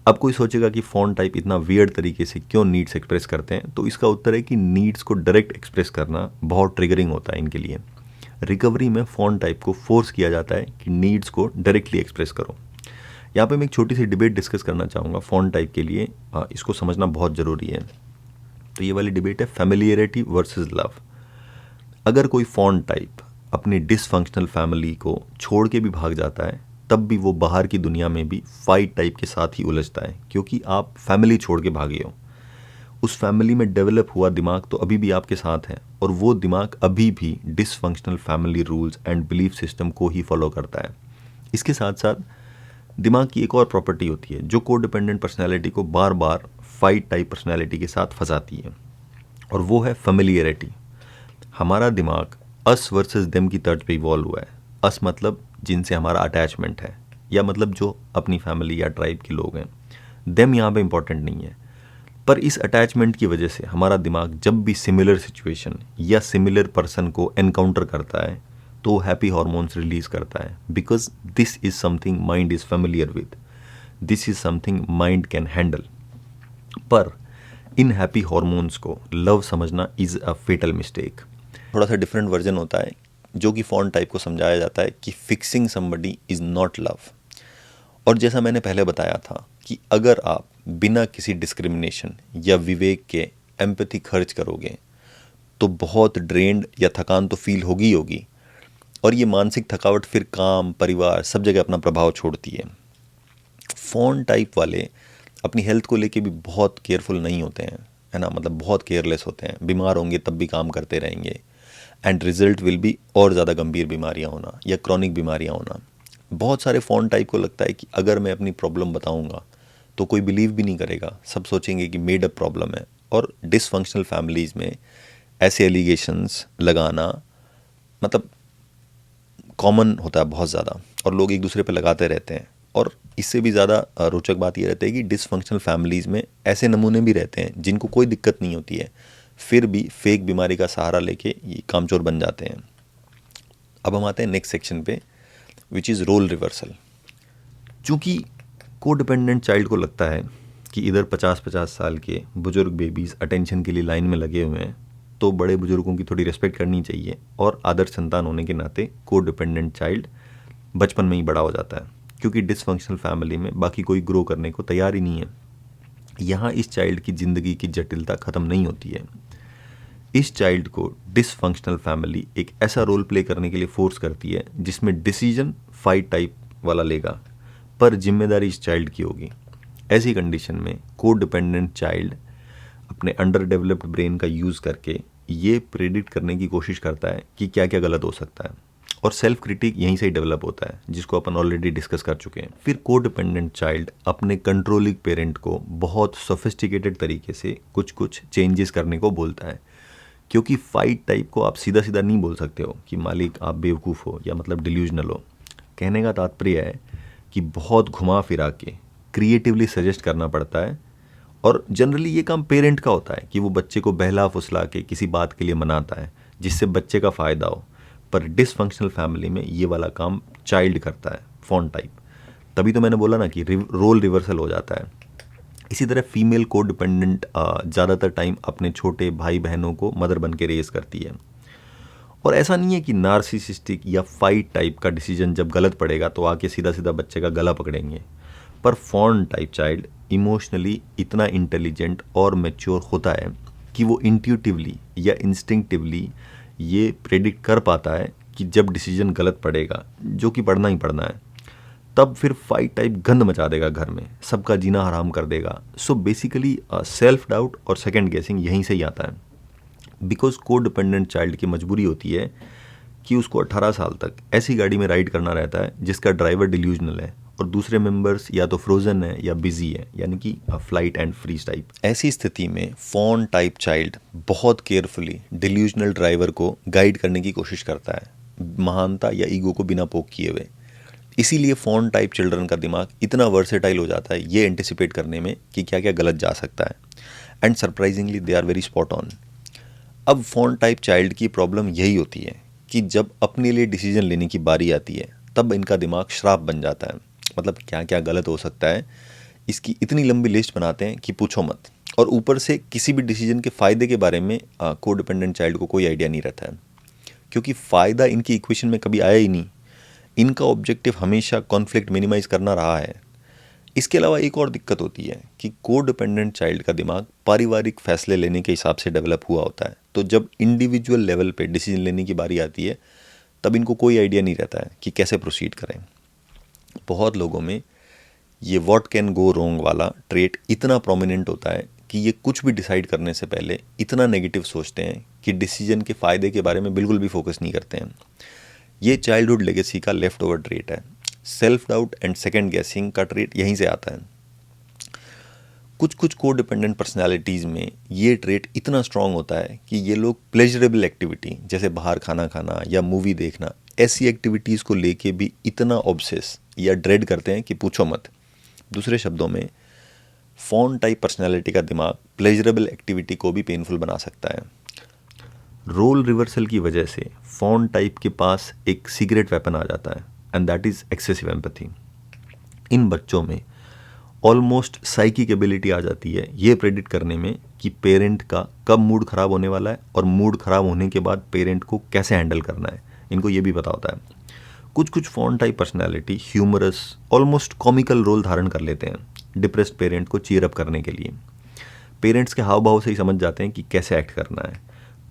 अब कोई सोचेगा कि फॉन टाइप इतना वियर्ड तरीके से क्यों नीड्स एक्सप्रेस करते हैं, तो इसका उत्तर है कि नीड्स को डायरेक्ट एक्सप्रेस करना बहुत ट्रिगरिंग होता है इनके लिए। रिकवरी में फॉन टाइप को फोर्स किया जाता है कि नीड्स को डायरेक्टली एक्सप्रेस करो। यहाँ पे मैं एक छोटी सी डिबेट डिस्कस करना चाहूँगा फॉन टाइप के लिए, इसको समझना बहुत ज़रूरी है। तो ये वाली डिबेट है फैमिलियरिटी वर्सेस लव। अगर कोई फॉन टाइप अपनी डिसफंक्शनल फैमिली को छोड़ के भी भाग जाता है, तब भी वो बाहर की दुनिया में भी फाइट टाइप के साथ ही उलझता है, क्योंकि आप फैमिली छोड़ के भागे हो। उस फैमिली में डेवलप हुआ दिमाग तो अभी भी आपके साथ है, और वो दिमाग अभी भी dysfunctional family rules and belief system को ही फॉलो करता है। इसके साथ साथ दिमाग की एक और प्रॉपर्टी होती है जो को डिपेंडेंट पर्सनैलिटी को बार बार फाइट टाइप पर्सनैलिटी के साथ फंसाती है, और वो है फेमिलियरिटी। हमारा दिमाग अस वर्सेस देम की तर्ज पे इवॉल्व हुआ है। अस मतलब जिनसे हमारा अटैचमेंट है, या मतलब जो अपनी फैमिली या ट्राइब के लोग हैं। देम यहाँ पे इंपॉर्टेंट नहीं है, पर इस अटैचमेंट की वजह से हमारा दिमाग जब भी सिमिलर सिचुएशन या सिमिलर पर्सन को एनकाउंटर करता है तो हैप्पी हार्मोन्स रिलीज करता है, because this is something mind is familiar with, this is something mind can handle. पर इन हैप्पी हार्मोन्स को लव समझना इज अ फेटल मिस्टेक। थोड़ा सा डिफरेंट वर्जन होता है जो कि फॉन टाइप को समझाया जाता है कि fixing somebody is not love. और जैसा मैंने पहले बताया था कि अगर आप बिना किसी डिस्क्रिमिनेशन या विवेक के एम्पैथी खर्च करोगे तो बहुत ड्रेन्ड या थकान तो फील होगी होगी, और ये मानसिक थकावट फिर काम, परिवार, सब जगह अपना प्रभाव छोड़ती है। फॉन टाइप वाले अपनी हेल्थ को लेके भी बहुत केयरफुल नहीं होते हैं, है ना, मतलब बहुत केयरलेस होते हैं। बीमार होंगे तब भी काम करते रहेंगे, एंड रिजल्ट विल बी और ज़्यादा गंभीर बीमारियां होना या क्रॉनिक बीमारियां होना। बहुत सारे फॉन टाइप को लगता है कि अगर मैं अपनी प्रॉब्लम बताऊंगा तो कोई बिलीव भी नहीं करेगा, सब सोचेंगे कि मेड अप प्रॉब्लम है। और डिसफंक्शनल फैमिलीज़ में ऐसे एलिगेशंस लगाना मतलब कॉमन होता है बहुत ज़्यादा, और लोग एक दूसरे पे लगाते रहते हैं। और इससे भी ज़्यादा रोचक बात ये रहती है कि डिसफंक्शनल फैमिलीज़ में ऐसे नमूने भी रहते हैं जिनको कोई दिक्कत नहीं होती है, फिर भी फेक बीमारी का सहारा लेके ये कामचोर बन जाते हैं। अब हम आते हैं नेक्स्ट सेक्शन पे, विच इज़ रोल रिवर्सल। चूँकि को डिपेंडेंट चाइल्ड को लगता है कि इधर 50-50 साल के बुजुर्ग बेबीज़ अटेंशन के लिए लाइन में लगे हुए हैं, तो बड़े बुजुर्गों की थोड़ी रिस्पेक्ट करनी चाहिए, और आदर्श संतान होने के नाते को डिपेंडेंट चाइल्ड बचपन में ही बड़ा हो जाता है, क्योंकि डिसफंक्शनल फैमिली में बाकी कोई ग्रो करने को तैयार ही नहीं है। यहाँ इस चाइल्ड की ज़िंदगी की जटिलता ख़त्म नहीं होती है। इस चाइल्ड को डिसफंक्शनल फैमिली एक ऐसा रोल प्ले करने के लिए फोर्स करती है जिसमें डिसीजन फाइट टाइप वाला लेगा, पर जिम्मेदारी इस चाइल्ड की होगी। ऐसी कंडीशन में को डिपेंडेंट चाइल्ड अपने अंडर डेवलप्ड ब्रेन का यूज़ करके ये प्रेडिक्ट करने की कोशिश करता है कि क्या क्या गलत हो सकता है, और सेल्फ क्रिटिक यहीं से ही डेवलप होता है, जिसको अपन ऑलरेडी डिस्कस कर चुके हैं। फिर को डिपेंडेंट चाइल्ड अपने कंट्रोलिंग पेरेंट को बहुत सोफिस्टिकेटेड तरीके से कुछ कुछ चेंजेस करने को बोलता है, क्योंकि फाइट टाइप को आप सीधा सीधा नहीं बोल सकते हो कि मालिक आप बेवकूफ़ हो या मतलब डिल्यूजनल हो। कहने का तात्पर्य है कि बहुत घुमा फिरा के क्रिएटिवली सजेस्ट करना पड़ता है, और जनरली ये काम पेरेंट का होता है कि वो बच्चे को बहला फुसला के किसी बात के लिए मनाता है जिससे बच्चे का फ़ायदा हो। पर डिसफंक्शनल फैमिली में ये वाला काम चाइल्ड करता है, फॉन टाइप। तभी तो मैंने बोला ना कि रोल रिवर्सल हो जाता है। इसी तरह फीमेल को डिपेंडेंट ज़्यादातर टाइम अपने छोटे भाई बहनों को मदर बन के रेज करती है। और ऐसा नहीं है कि नार्सिसिस्टिक या फाइट टाइप का डिसीजन जब गलत पड़ेगा तो आके सीधा सीधा बच्चे का गला पकड़ेंगे, पर फॉन टाइप चाइल्ड इमोशनली इतना इंटेलिजेंट और मैच्योर होता है कि वो इंट्यूटिवली या इंस्टिंक्टिवली ये प्रेडिक्ट कर पाता है कि जब डिसीजन गलत पड़ेगा, जो कि पढ़ना ही पड़ना है, तब फिर फाइट टाइप गंद मचा देगा घर में, सबका जीना हराम कर देगा। सो बेसिकली सेल्फ डाउट और सेकंड गेसिंग यहीं से ही आता है। बिकॉज को डिपेंडेंट चाइल्ड की मजबूरी होती है कि उसको 18 साल तक ऐसी गाड़ी में राइड करना रहता है जिसका ड्राइवर डिल्यूजनल है और दूसरे मेंबर्स या तो फ्रोजन है या बिजी है, यानी कि फ्लाइट एंड फ्रीज टाइप। ऐसी स्थिति में फॉन टाइप चाइल्ड बहुत केयरफुली डिल्यूजनल ड्राइवर को गाइड करने की कोशिश करता है, महानता या ईगो को बिना पोक किए हुए। इसीलिए फॉन टाइप चिल्ड्रन का दिमाग इतना वर्सेटाइल हो जाता है ये एंटिसिपेट करने में कि क्या क्या गलत जा सकता है, and surprisingly they are very spot on. अब फॉन टाइप चाइल्ड की प्रॉब्लम यही होती है कि जब अपने लिए डिसीजन लेने की बारी आती है तब इनका दिमाग श्राप बन जाता है। मतलब क्या क्या गलत हो सकता है इसकी इतनी लंबी लिस्ट बनाते हैं कि पूछो मत। और ऊपर से किसी भी डिसीजन के फ़ायदे के बारे में को डिपेंडेंट चाइल्ड को कोई आइडिया नहीं रहता है, क्योंकि फ़ायदा इनकी इक्वेशन में कभी आया ही नहीं। इनका ऑब्जेक्टिव हमेशा कॉन्फ्लिक्ट मिनिमाइज़ करना रहा है। इसके अलावा एक और दिक्कत होती है कि को डिपेंडेंट चाइल्ड का दिमाग पारिवारिक फैसले लेने के हिसाब से डेवलप हुआ होता है। तो जब इंडिविजुअल लेवल पे डिसीजन लेने की बारी आती है तब इनको कोई आइडिया नहीं रहता है कि कैसे प्रोसीड करें। बहुत लोगों में ये व्हाट कैन गो रोंग वाला ट्रेट इतना प्रोमिनेंट होता है कि ये कुछ भी डिसाइड करने से पहले इतना नेगेटिव सोचते हैं कि डिसीजन के फ़ायदे के बारे में बिल्कुल भी फोकस नहीं करते हैं। ये चाइल्डहुड लेगेसी का लेफ्ट ओवर ट्रेट है। सेल्फ डाउट एंड सेकंड गेसिंग का ट्रेट यहीं से आता है। कुछ कुछ को डिपेंडेंट पर्सनैलिटीज़ में ये ट्रेट इतना स्ट्रॉन्ग होता है कि ये लोग प्लेजरेबल एक्टिविटी जैसे बाहर खाना खाना या मूवी देखना, ऐसी एक्टिविटीज़ को लेके भी इतना ऑब्सेस या ड्रेड करते हैं कि पूछो मत। दूसरे शब्दों में फॉन टाइप पर्सनैलिटी का दिमाग प्लेजरेबल एक्टिविटी को भी पेनफुल बना सकता है। रोल रिवर्सल की वजह से फॉन टाइप के पास एक सीक्रेट वेपन आ जाता है, and that is excessive empathy. इन बच्चों में ऑलमोस्ट साइकिक एबिलिटी आ जाती है ये प्रेडिक्ट करने में कि पेरेंट का कब मूड ख़राब होने वाला है और मूड ख़राब होने के बाद पेरेंट को कैसे हैंडल करना है, इनको ये भी पता होता है। कुछ कुछ fawn type personality humorous, almost comical role धारण कर लेते हैं डिप्रेस्ड पेरेंट को चीयर अप करने के लिए। पेरेंट्स के हाव भाव से ही समझ जाते हैं कि कैसे एक्ट करना है,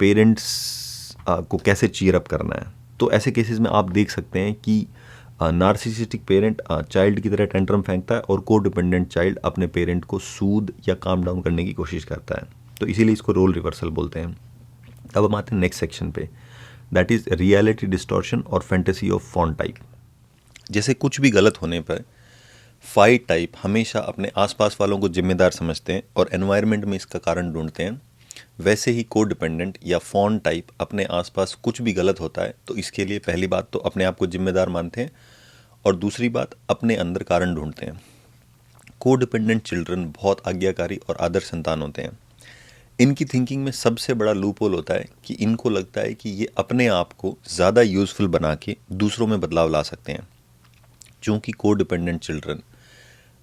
पेरेंट्स को कैसे चीयर अप करना है। तो ऐसे केसेस में आप देख सकते हैं कि नार्सिसिस्टिक पेरेंट चाइल्ड की तरह टेंट्रम फेंकता है और को डिपेंडेंट चाइल्ड अपने पेरेंट को सूद या काम डाउन करने की कोशिश करता है। तो इसीलिए इसको रोल रिवर्सल बोलते हैं। अब हम आते हैं नेक्स्ट सेक्शन पे, दैट इज़ रियलिटी डिस्टॉर्शन और फैंटेसी ऑफ फॉन टाइप। जैसे कुछ भी गलत होने पर फाइट टाइप हमेशा अपने आसपास वालों को जिम्मेदार समझते हैं और एनवायरनमेंट में इसका कारण ढूंढते हैं, वैसे ही को डिपेंडेंट या फॉन टाइप अपने आसपास कुछ भी गलत होता है तो इसके लिए पहली बात तो अपने आप को जिम्मेदार मानते हैं और दूसरी बात अपने अंदर कारण ढूंढते हैं। को डिपेंडेंट चिल्ड्रन बहुत आज्ञाकारी और आदर्श संतान होते हैं। इनकी थिंकिंग में सबसे बड़ा लूप होल होता है कि इनको लगता है कि ये अपने आप को ज़्यादा यूज़फुल बना के दूसरों में बदलाव ला सकते हैं। चूँकि को डिपेंडेंट चिल्ड्रन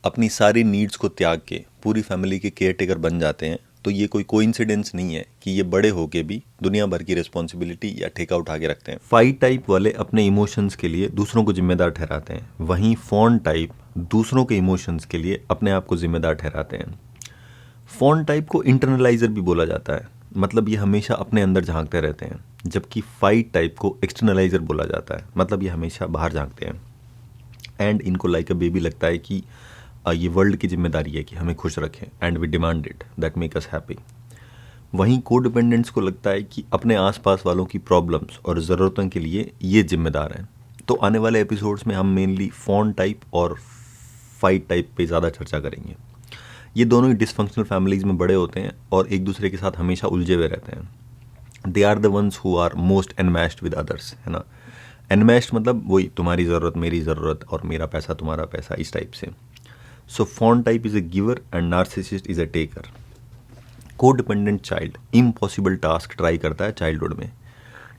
अपनी सारी नीड्स को त्याग के पूरी फैमिली के केयर टेकर बन जाते हैं, तो ये कोई कोइंसिडेंस नहीं है कि ये बड़े होके भी दुनिया भर की रिस्पॉन्सिबिलिटी या ठेका उठा के रखते हैं। फाइट टाइप वाले अपने इमोशंस के लिए दूसरों को जिम्मेदार ठहराते हैं, वहीं फॉन टाइप दूसरों के इमोशंस के लिए अपने आप को जिम्मेदार ठहराते हैं। फॉन टाइप को इंटरनलाइजर भी बोला जाता है, मतलब ये हमेशा अपने अंदर झांकते रहते हैं, जबकि फाइट टाइप को एक्सटर्नलाइजर बोला जाता है, मतलब ये हमेशा बाहर झांकते हैं। एंड इनको लाइक अ बेबी लगता है कि ये वर्ल्ड की जिम्मेदारी है कि हमें खुश रखें, and we demand it that make us happy. वहीं को डिपेंडेंट्स को लगता है कि अपने आसपास वालों की प्रॉब्लम्स और ज़रूरतों के लिए ये जिम्मेदार हैं। तो आने वाले एपिसोड्स में हम मेनली फॉन टाइप और फाइट टाइप पे ज़्यादा चर्चा करेंगे। ये दोनों ही डिसफंक्शनल फैमिलीज़ में बड़े होते हैं और एक दूसरे के साथ हमेशा उलझे हुए रहते हैं। They are the ones who are most enmeshed with others, है ना। एनमैश्ड मतलब वही तुम्हारी ज़रूरत मेरी ज़रूरत और मेरा पैसा तुम्हारा पैसा, इस टाइप से। So fawn type is a giver and narcissist is a taker. Co-dependent child impossible task try करता है childhood में.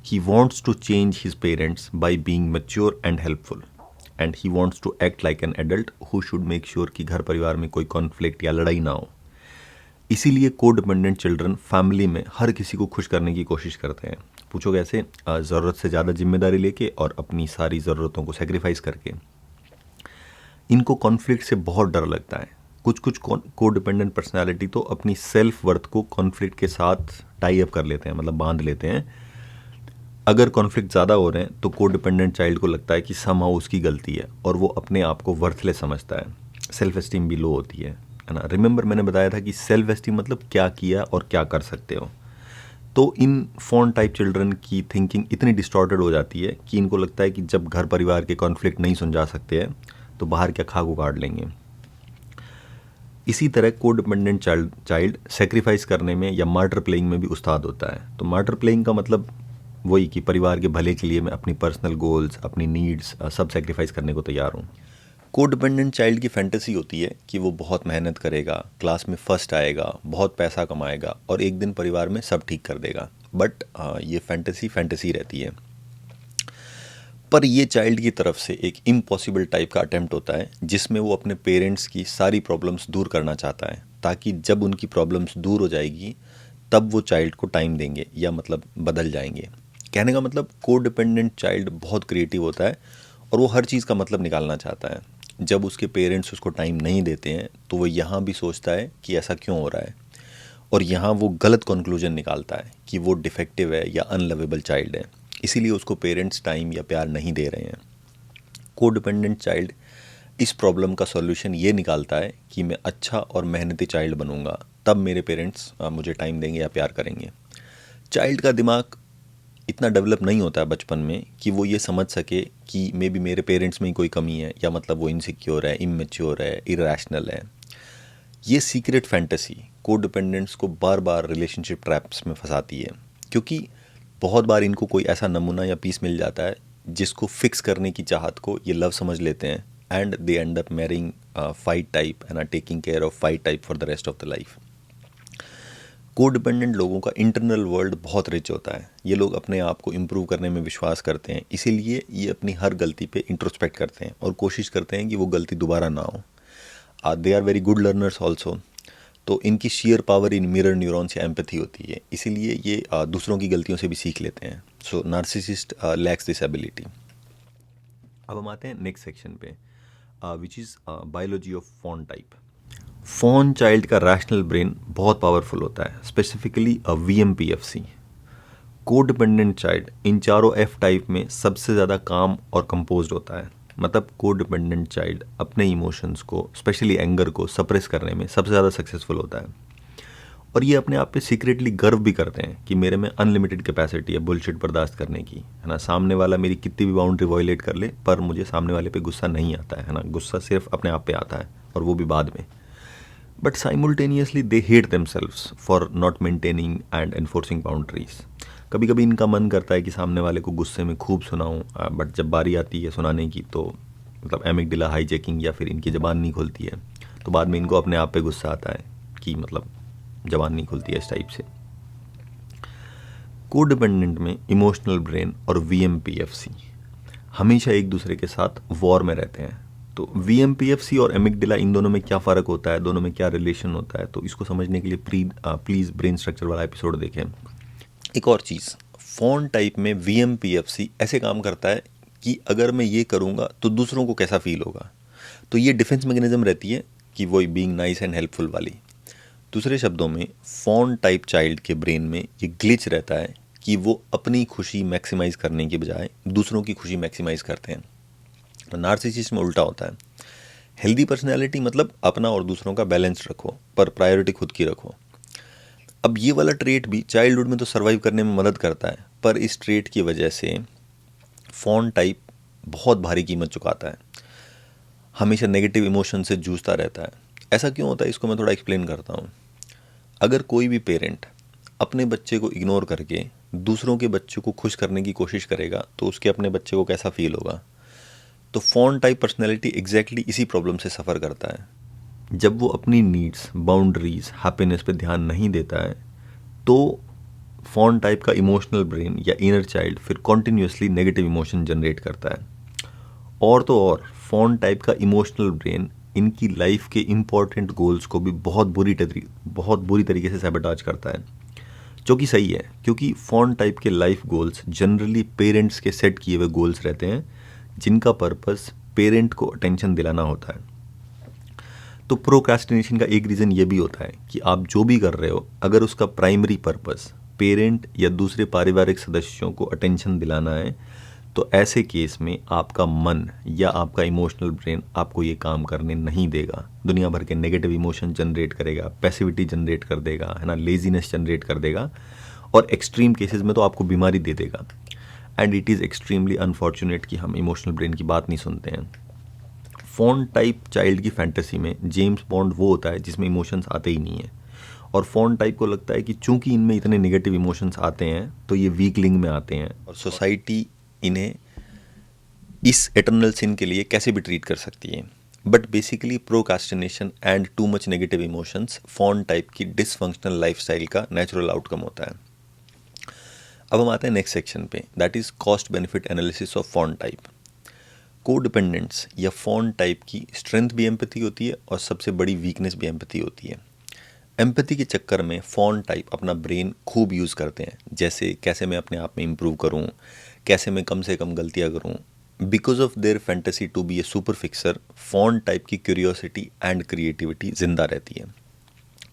He wants to change his parents by being mature and helpful, and he wants to act like an adult who should make sure कि घर परिवार में कोई conflict या लड़ाई ना हो. इसीलिए co-dependent children फैमिली में हर किसी को खुश करने की कोशिश करते हैं। पूछो कैसे? ज़रूरत से ज़्यादा जिम्मेदारी लेके और अपनी सारी ज़रूरतों को सेक्रीफाइस करके। इनको कॉन्फ्लिक्ट से बहुत डर लगता है, कुछ कुछ को डिपेंडेंट पर्सनैलिटी तो अपनी सेल्फ वर्थ को कॉन्फ्लिक्ट के साथ टाई अप कर लेते हैं, मतलब बांध लेते हैं। अगर कॉन्फ्लिक्ट ज़्यादा हो रहे हैं तो को डिपेंडेंट चाइल्ड को लगता है कि समहाउ उसकी गलती है और वो अपने आप को वर्थलेस समझता है, सेल्फ एस्टीम भी लो होती है ना। रिमेंबर मैंने बताया था कि सेल्फ एस्टीम मतलब क्या किया और क्या कर सकते हो। तो इन फॉन टाइप चिल्ड्रन की थिंकिंग इतनी डिस्टॉर्टेड हो जाती है कि इनको लगता है कि जब घर परिवार के कॉन्फ्लिक्ट नहीं सुलझा सकते हैं तो बाहर क्या खाक उगाड़ लेंगे। इसी तरह को डिपेंडेंट चाइल्ड सेक्रीफाइस करने में या मार्टर प्लेइंग में भी उस्ताद होता है। तो मार्टर प्लेइंग का मतलब वही कि परिवार के भले के लिए मैं अपनी पर्सनल गोल्स, अपनी नीड्स सब सेक्रीफाइस करने को तैयार हूँ। को डिपेंडेंट चाइल्ड की फैंटेसी होती है कि वो बहुत मेहनत करेगा, क्लास में फर्स्ट आएगा, बहुत पैसा कमाएगा और एक दिन परिवार में सब ठीक कर देगा। बट ये फैंटेसी रहती है। पर ये चाइल्ड की तरफ से एक इम्पॉसिबल टाइप का अटेम्प्ट होता है जिसमें वो अपने पेरेंट्स की सारी प्रॉब्लम्स दूर करना चाहता है, ताकि जब उनकी प्रॉब्लम्स दूर हो जाएगी तब वो चाइल्ड को टाइम देंगे या मतलब बदल जाएंगे। कहने का मतलब को डिपेंडेंट चाइल्ड बहुत क्रिएटिव होता है और वो हर चीज़ का मतलब निकालना चाहता है। जब उसके पेरेंट्स उसको टाइम नहीं देते हैं तो वो यहाँ भी सोचता है कि ऐसा क्यों हो रहा है, और यहाँ वो गलत कंक्लूजन निकालता है कि वो डिफेक्टिव है या अनलवेबल चाइल्ड है, इसीलिए उसको पेरेंट्स टाइम या प्यार नहीं दे रहे हैं। को डिपेंडेंट चाइल्ड इस प्रॉब्लम का सॉल्यूशन ये निकालता है कि मैं अच्छा और मेहनती चाइल्ड बनूंगा, तब मेरे पेरेंट्स मुझे टाइम देंगे या प्यार करेंगे। चाइल्ड का दिमाग इतना डेवलप नहीं होता है बचपन में कि वो ये समझ सके कि मे बी मेरे पेरेंट्स में ही कोई कमी है, या मतलब वो इनसिक्योर है, इमेच्योर है, इरेशनल है। ये सीक्रेट फैंटेसी को डिपेंडेंट्स को बार बार रिलेशनशिप ट्रैप्स में फंसाती है, क्योंकि बहुत बार इनको कोई ऐसा नमूना या पीस मिल जाता है जिसको फिक्स करने की चाहत को ये लव समझ लेते हैं, and they and up marrying fight type and taking care of fight type for the rest of the life. को डिपेंडेंट लोगों का इंटरनल वर्ल्ड बहुत रिच होता है। ये लोग अपने आप को इम्प्रूव करने में विश्वास करते हैं, इसीलिए ये अपनी हर गलती पे इंट्रोस्पेक्ट करते हैं और कोशिश करते हैं कि वो गलती दोबारा ना हो। They are very good learners also. तो इनकी sheer power in mirror neurons या एम्पैथी होती है, इसीलिए ये दूसरों की गलतियों से भी सीख लेते हैं। So narcissist lacks this ability. अब हम आते हैं नेक्स्ट सेक्शन पे, which is biology of fawn type. Fawn child का रैशनल ब्रेन बहुत पावरफुल होता है, specifically VMPFC। Codependent child इन चारों F टाइप में सबसे ज़्यादा काम और कंपोज्ड होता है। मतलब को डिपेंडेंट चाइल्ड अपने इमोशंस को, स्पेशली एंगर को सप्रेस करने में सबसे ज़्यादा सक्सेसफुल होता है, और ये अपने आप पे सीक्रेटली गर्व भी करते हैं कि मेरे में अनलिमिटेड कैपेसिटी है बुलशिट बर्दाश्त करने की, है ना। सामने वाला मेरी कितनी भी बाउंड्री वायलेट कर ले पर मुझे सामने वाले पे गुस्सा नहीं आता है ना। गुस्सा सिर्फ अपने आप पे आता है और वो भी बाद में। But simultaneously they hate themselves for not maintaining and enforcing boundaries. कभी कभी इनका मन करता है कि सामने वाले को गुस्से में खूब सुनाऊं, बट जब बारी आती है सुनाने की तो मतलब एमिगडाला हाईजैकिंग या फिर इनकी ज़बान नहीं खुलती है, तो बाद में इनको अपने आप पे गुस्सा आता है कि मतलब ज़बान नहीं खुलती है इस टाइप से। को डिपेंडेंट में इमोशनल ब्रेन और VMPFC हमेशा एक दूसरे के साथ वॉर में रहते हैं। तो VMPFC और एमिगडाला, इन दोनों में क्या फ़र्क होता है, दोनों में क्या रिलेशन होता है, तो इसको समझने के लिए प्लीज़ ब्रेन स्ट्रक्चर वाला एपिसोड देखें। एक और चीज़, फॉन टाइप में VMPFC ऐसे काम करता है कि अगर मैं ये करूँगा तो दूसरों को कैसा फील होगा। तो ये डिफेंस मैकेनिज्म रहती है कि वही बीइंग नाइस एंड हेल्पफुल वाली। दूसरे शब्दों में फॉन टाइप चाइल्ड के ब्रेन में ये ग्लिच रहता है कि वो अपनी खुशी मैक्सिमाइज़ करने के बजाय दूसरों की खुशी मैक्सिमाइज़ करते हैं। नार्सिसिस्ट में उल्टा होता है। हेल्दी पर्सनैलिटी मतलब अपना और दूसरों का बैलेंस रखो, पर प्रायोरिटी खुद की रखो। अब ये वाला ट्रेट भी चाइल्डहुड में तो सर्वाइव करने में मदद करता है, पर इस ट्रेट की वजह से फॉन टाइप बहुत भारी कीमत चुकाता है। हमेशा नेगेटिव इमोशन से जूझता रहता है। ऐसा क्यों होता है, इसको मैं थोड़ा एक्सप्लेन करता हूँ। अगर कोई भी पेरेंट अपने बच्चे को इग्नोर करके दूसरों के बच्चों को खुश करने की कोशिश करेगा तो उसके अपने बच्चे को कैसा फील होगा। तो फॉन टाइप पर्सनैलिटी एग्जैक्टली इसी प्रॉब्लम से सफ़र करता है। जब वो अपनी नीड्स, बाउंड्रीज, हैप्पीनेस पे ध्यान नहीं देता है तो फॉन टाइप का इमोशनल ब्रेन या इनर चाइल्ड फिर कॉन्टिन्यूसली नेगेटिव इमोशन जनरेट करता है। और तो और फॉन टाइप का इमोशनल ब्रेन इनकी लाइफ के इम्पॉर्टेंट गोल्स को भी बहुत बुरी तरीके से सैबोटाज करता है, जो कि सही है, क्योंकि फॉन टाइप के लाइफ गोल्स जनरली पेरेंट्स के सेट किए हुए गोल्स रहते हैं जिनका पर्पस पेरेंट को अटेंशन दिलाना होता है। तो प्रोक्रास्टिनेशन का एक रीज़न ये भी होता है कि आप जो भी कर रहे हो, अगर उसका प्राइमरी पर्पस पेरेंट या दूसरे पारिवारिक सदस्यों को अटेंशन दिलाना है, तो ऐसे केस में आपका मन या आपका इमोशनल ब्रेन आपको ये काम करने नहीं देगा। दुनिया भर के नेगेटिव इमोशन जनरेट करेगा, पैसिविटी जनरेट कर देगा, है ना, लेजीनेस जनरेट कर देगा, और एक्सट्रीम केसेस में तो आपको बीमारी दे देगा। And it is extremely unfortunate कि हम इमोशनल ब्रेन की बात नहीं सुनते हैं। फ़ॉन टाइप चाइल्ड की फैंटेसी में जेम्स बॉन्ड वो होता है जिसमें इमोशंस आते ही नहीं हैं, और फ़ॉन टाइप को लगता है कि चूंकि इनमें इतने नेगेटिव इमोशंस आते हैं तो ये वीक लिंग में आते हैं, और सोसाइटी इन्हें इस एटर्नल सिन के लिए कैसे भी ट्रीट कर सकती है। But basically procrastination and too much negative emotions fawn type की डिसफंक्शनल लाइफस्टाइल का नेचुरल आउटकम होता है। अब हम आते हैं नेक्स्ट सेक्शन पे, that is cost benefit analysis of fawn type. Codependents या फ़ॉन टाइप की स्ट्रेंथ भी एम्पैथी होती है और सबसे बड़ी वीकनेस भी एम्पैथी होती है। एम्पैथी के चक्कर में फ़ॉन टाइप अपना ब्रेन खूब यूज़ करते हैं, जैसे कैसे मैं अपने आप में इम्प्रूव करूँ, कैसे मैं कम से कम गलतियाँ करूँ। Because of their fantasy to be a super fixer, fawn type की क्यूरियोसिटी एंड क्रिएटिविटी ज़िंदा रहती है।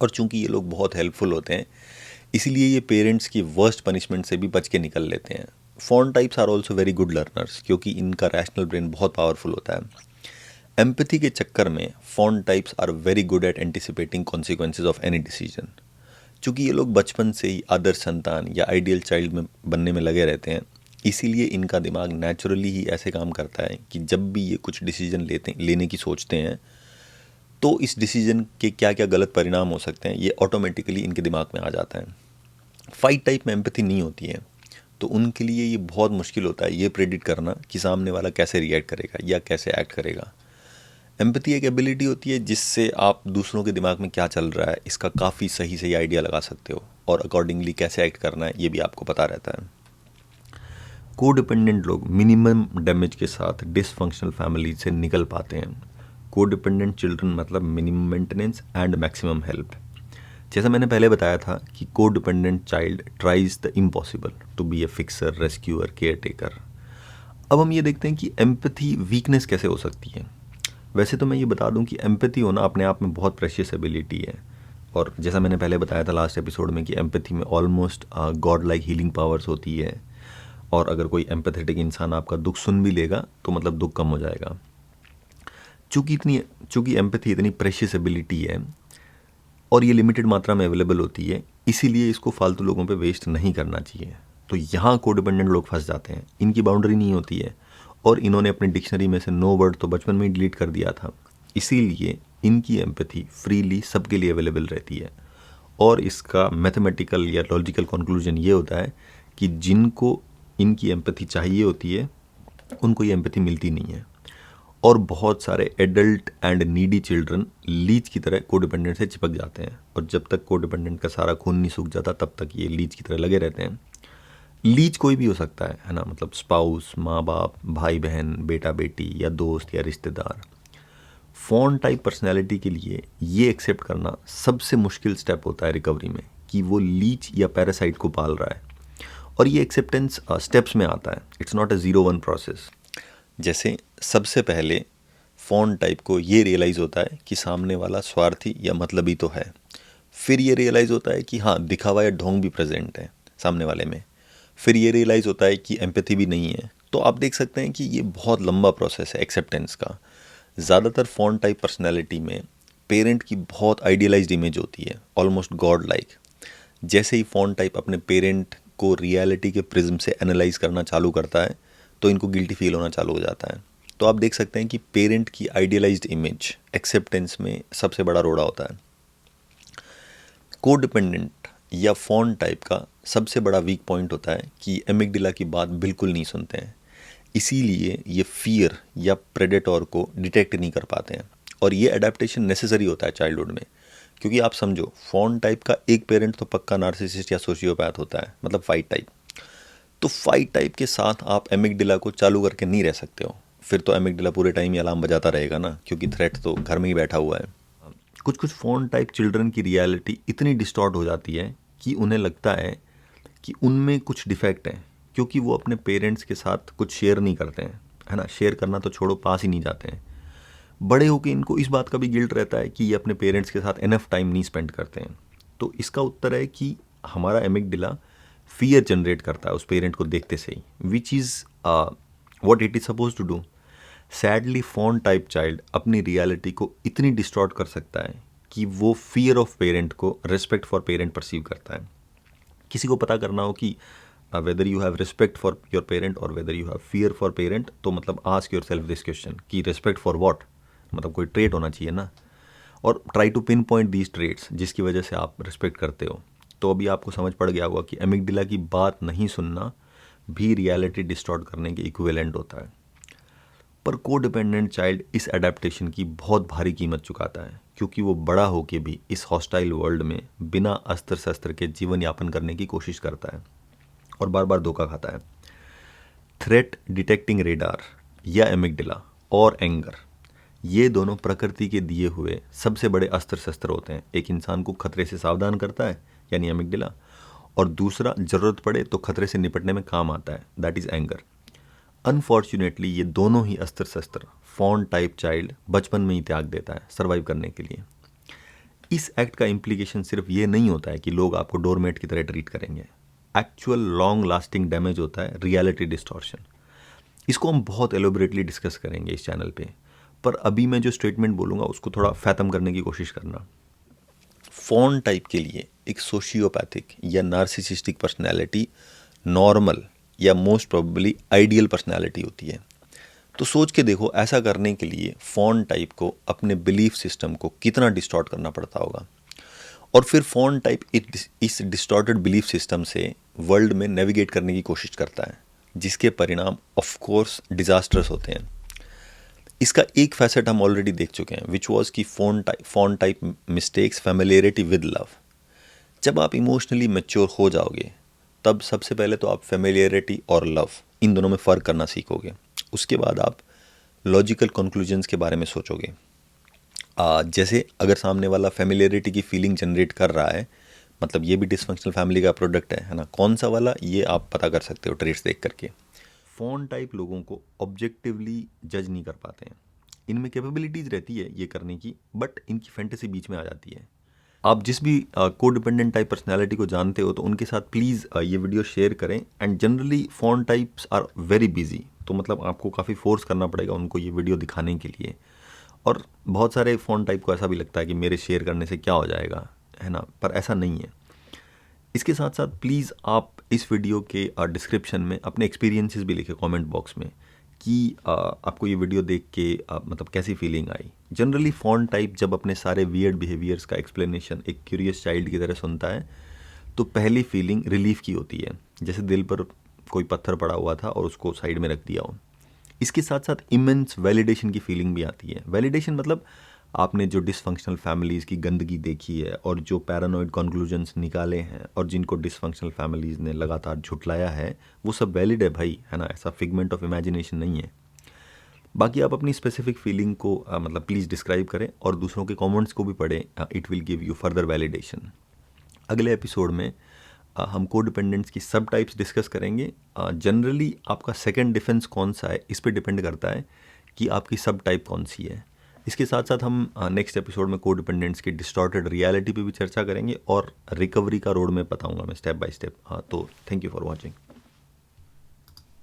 और चूंकि ये लोग बहुत हेल्पफुल होते हैं, इसीलिए ये पेरेंट्स की वर्स्ट पनिशमेंट से भी बच के निकल लेते हैं। Fawn types are also very good learners, क्योंकि इनका रैशनल ब्रेन बहुत पावरफुल होता है। एम्पैथी के चक्कर में fawn types are very good at anticipating consequences of any decision. चूँकि ये लोग बचपन से ही आदर्श संतान या आइडियल चाइल्ड में बनने में लगे रहते हैं, इसीलिए इनका दिमाग नेचुरली ही ऐसे काम करता है कि जब भी ये कुछ डिसीजन लेने की सोचते हैं, तो इस डिसीजन के क्या क्या गलत परिणाम हो सकते हैं ये ऑटोमेटिकली इनके दिमाग में आ जाता है। फाइट टाइप में एम्पैथी नहीं होती है, तो उनके लिए ये बहुत मुश्किल होता है ये प्रेडिक्ट करना कि सामने वाला कैसे रिएक्ट करेगा या कैसे एक्ट करेगा। एम्पैथी एक एबिलिटी होती है जिससे आप दूसरों के दिमाग में क्या चल रहा है इसका काफ़ी सही सही आइडिया लगा सकते हो, और अकॉर्डिंगली कैसे एक्ट करना है ये भी आपको पता रहता है। कोडिपेंडेंट लोग मिनिमम डैमेज के साथ डिसफंक्शनल फैमिली से निकल पाते हैं। कोडिपेंडेंट चिल्ड्रन मतलब minimum maintenance and maximum help. जैसा मैंने पहले बताया था कि codependent child tries the impossible to be a fixer, rescuer, caretaker. अब हम ये देखते हैं कि एम्पैथी वीकनेस कैसे हो सकती है। वैसे तो मैं ये बता दूं कि एम्पैथी होना अपने आप में बहुत प्रेशियस एबिलिटी है, और जैसा मैंने पहले बताया था लास्ट एपिसोड में कि एम्पैथी में almost God like healing powers होती है, और अगर कोई एम्पैथेटिक इंसान आपका दुख सुन भी लेगा तो मतलब दुख कम हो जाएगा। चूँकि एम्पैथी इतनी प्रेशियस एबिलिटी है और ये लिमिटेड मात्रा में अवेलेबल होती है, इसीलिए इसको फालतू लोगों पे वेस्ट नहीं करना चाहिए। तो यहाँ कोडिपेंडेंट लोग फंस जाते हैं, इनकी बाउंड्री नहीं होती है, और इन्होंने अपनी डिक्शनरी में से नो वर्ड तो बचपन में ही डिलीट कर दिया था। इसीलिए इनकी एम्पैथी फ्रीली सबके लिए अवेलेबल रहती है, और इसका मैथमेटिकल या लॉजिकल कंक्लूजन ये होता है कि जिनको इनकी एम्पैथी चाहिए होती है उनको ये एम्पैथी मिलती नहीं है। और बहुत सारे adult and needy children leech की तरह कोडिपेंडेंट से चिपक जाते हैं, और जब तक कोडिपेंडेंट का सारा खून नहीं सूख जाता तब तक ये लीच की तरह लगे रहते हैं। लीच कोई भी हो सकता है ना, मतलब स्पाउस, माँ बाप, भाई बहन, बेटा बेटी, या दोस्त या रिश्तेदार। फ़ॉन टाइप पर्सनैलिटी के लिए ये एक्सेप्ट करना सबसे मुश्किल स्टेप होता है रिकवरी में, कि वो लीच या पैरासाइट को पाल रहा है, और ये एक्सेप्टेंस स्टेप्स में आता है। It's not a 0-1 process. जैसे सबसे पहले फ़ॉन टाइप को ये रियलाइज़ होता है कि सामने वाला स्वार्थी या मतलबी तो है, फिर ये रियलाइज़ होता है कि हाँ, दिखावा या ढोंग भी प्रेजेंट है सामने वाले में, फिर ये रियलाइज़ होता है कि एम्पैथी भी नहीं है। तो आप देख सकते हैं कि ये बहुत लंबा प्रोसेस है एक्सेप्टेंस का। ज़्यादातर फ़ॉन टाइप पर्सनैलिटी में पेरेंट की बहुत आइडियलाइज्ड इमेज होती है, ऑलमोस्ट गॉड लाइक। जैसे ही फ़ॉन टाइप अपने पेरेंट को रियलिटी के प्रिज्म से एनालाइज करना चालू करता है तो इनको गिल्टी फील होना चालू हो जाता है। तो आप देख सकते हैं कि पेरेंट की आइडियलाइज्ड इमेज एक्सेप्टेंस में सबसे बड़ा रोड़ा होता है। कोडिपेंडेंट या फ़ॉन टाइप का सबसे बड़ा वीक पॉइंट होता है कि एमिगडाला की बात बिल्कुल नहीं सुनते हैं, इसीलिए ये फियर या प्रेडेटर को डिटेक्ट नहीं कर पाते हैं, और ये अडेप्टेशन नेसेसरी होता है चाइल्डहुड में। क्योंकि आप समझो, फ़ॉन टाइप का एक पेरेंट तो पक्का नार्सिसिस्ट या सोशियोपैथ होता है, मतलब फाइट टाइप। तो फाइट टाइप के साथ आप एमिगडाला को चालू करके नहीं रह सकते हो, फिर तो एमिगडाला पूरे टाइम ही अलार्म बजाता रहेगा ना, क्योंकि थ्रेट तो घर में ही बैठा हुआ है। कुछ फ़ॉन टाइप चिल्ड्रन की रियलिटी इतनी डिस्टॉर्ट हो जाती है कि उन्हें लगता है कि उनमें कुछ डिफेक्ट है, क्योंकि वो अपने पेरेंट्स के साथ कुछ शेयर नहीं करते हैं, है ना। शेयर करना तो छोड़ो, पास ही नहीं जाते हैं। बड़े होकर इनको इस बात का भी गिल्ट रहता है कि ये अपने पेरेंट्स के साथ इनफ टाइम नहीं स्पेंड करते हैं। तो इसका उत्तर है कि हमारा एमिगडाला फियर जनरेट करता है उस पेरेंट को देखते से ही, which is what it is suppose to do. Sadly fawn type child अपनी रियलिटी को इतनी डिस्टॉर्ट कर सकता है कि वो फियर ऑफ पेरेंट को रिस्पेक्ट फॉर पेरेंट परसीव करता है। किसी को पता करना हो कि whether you have respect for your parent और whether you have fear for parent, तो मतलब ask yourself this question कि रिस्पेक्ट फॉर व्हाट, मतलब कोई ट्रेट होना चाहिए ना, और try to pinpoint these traits जिसकी वजह से आप रिस्पेक्ट करते हो। तो अभी आपको समझ पड़ गया होगा कि एमिगडाला की बात नहीं सुनना भी रियलिटी डिस्टॉर्ट करने के इक्विवेलेंट होता है। पर कोडिपेंडेंट चाइल्ड इस एडेप्टेशन की बहुत भारी कीमत चुकाता है, क्योंकि वो बड़ा होके भी इस हॉस्टाइल वर्ल्ड में बिना अस्त्र शस्त्र के जीवन यापन करने की कोशिश करता है और बार बार धोखा खाता है। थ्रेट डिटेक्टिंग रेडार या एमिगडाला और एंगर, ये दोनों प्रकृति के दिए हुए सबसे बड़े अस्त्र शस्त्र होते हैं। एक इंसान को खतरे से सावधान करता है यानी एमिगडाला, और दूसरा ज़रूरत पड़े तो खतरे से निपटने में काम आता है, दैट इज़ एंगर। अनफॉर्चुनेटली ये दोनों ही अस्त्र शस्त्र फॉन टाइप चाइल्ड बचपन में ही त्याग देता है सर्वाइव करने के लिए। इस एक्ट का इम्प्लीकेशन सिर्फ ये नहीं होता है कि लोग आपको डोरमेट की तरह ट्रीट करेंगे, एक्चुअल लॉन्ग लास्टिंग डैमेज होता है रियलिटी डिस्टॉर्शन। इसको हम बहुत एलोबरेटली डिस्कस करेंगे इस चैनल पे, पर अभी मैं जो स्टेटमेंट बोलूँगा उसको थोड़ा फैथम करने की कोशिश करना। फॉन टाइप के लिए एक सोशियोपैथिक या नार्सिसिस्टिक पर्सनैलिटी नॉर्मल या मोस्ट प्रोबेबली आइडियल पर्सनैलिटी होती है। तो सोच के देखो, ऐसा करने के लिए फॉन टाइप को अपने बिलीफ सिस्टम को कितना डिस्टॉर्ट करना पड़ता होगा, और फिर फॉन टाइप इस डिस्टॉर्टेड बिलीफ सिस्टम से वर्ल्ड में नेविगेट करने की कोशिश करता है, जिसके परिणाम ऑफ कोर्स डिजास्टर्स होते हैं। इसका एक फैसेट हम ऑलरेडी देख चुके हैं, विच वॉज कि fawn type mistakes familiarity with love. जब आप इमोशनली मैच्योर हो जाओगे तब सबसे पहले तो आप फेमिलियरिटी और लव इन दोनों में फ़र्क करना सीखोगे। उसके बाद आप लॉजिकल कंक्लूजन्स के बारे में सोचोगे। जैसे अगर सामने वाला फेमिलियरिटी की फीलिंग जनरेट कर रहा है, मतलब ये भी डिसफंक्शनल फैमिली का प्रोडक्ट है ना, कौन सा वाला, ये आप पता कर सकते हो ट्रेट्स देख करके। फॉन टाइप लोगों को ऑब्जेक्टिवली जज नहीं कर पाते हैं। इनमें कैपेबिलिटीज़ रहती है ये करने की, बट इनकी फैंटेसी बीच में आ जाती है। आप जिस भी कोडिपेंडेंट टाइप पर्सनालिटी को जानते हो तो उनके साथ प्लीज़ ये वीडियो शेयर करें। And generally fawn types are very busy, तो मतलब आपको काफ़ी फोर्स करना पड़ेगा उनको ये वीडियो दिखाने के लिए। और बहुत सारे फॉन टाइप को ऐसा भी लगता है कि मेरे शेयर करने से क्या हो जाएगा, है ना, पर ऐसा नहीं है। इसके साथ साथ प्लीज़ आप इस वीडियो के डिस्क्रिप्शन में अपने एक्सपीरियंसेस भी लिखें कमेंट बॉक्स में कि आपको ये वीडियो देख के मतलब कैसी फीलिंग आई। जनरली फॉन टाइप जब अपने सारे वियर्ड बिहेवियर्स का एक्सप्लेनेशन एक क्यूरियस चाइल्ड की तरह सुनता है तो पहली फीलिंग रिलीफ की होती है, जैसे दिल पर कोई पत्थर पड़ा हुआ था और उसको साइड में रख दिया हो। इसके साथ साथ इमेंस वैलिडेशन की फीलिंग भी आती है। वैलिडेशन मतलब आपने जो डिसफंक्शनल फैमिलीज़ की गंदगी देखी है और जो पैरानॉइड कंक्लूजन्स निकाले हैं और जिनको डिसफंक्शनल फैमिलीज़ ने लगातार झुटलाया है, वो सब वैलिड है भाई, है ना, ऐसा फिगमेंट ऑफ इमेजिनेशन नहीं है। बाकी आप अपनी स्पेसिफिक फीलिंग को मतलब प्लीज़ डिस्क्राइब करें और दूसरों के कमेंट्स को भी पढ़ें, it will give you further validation. अगले एपिसोड में हम कोडिपेंडेंट्स की सब टाइप्स डिस्कस करेंगे। जनरली आपका सेकंड डिफेंस कौन सा है इस पे डिपेंड करता है कि आपकी सब टाइप कौन सी है। इसके साथ साथ हम नेक्स्ट एपिसोड में कोडिपेंडेंट्स की डिस्टॉर्टेड रियलिटी पे भी चर्चा करेंगे और रिकवरी का रोड मैप बताऊंगा मैं स्टेप बाय स्टेप। तो थैंक यू फॉर वॉचिंग।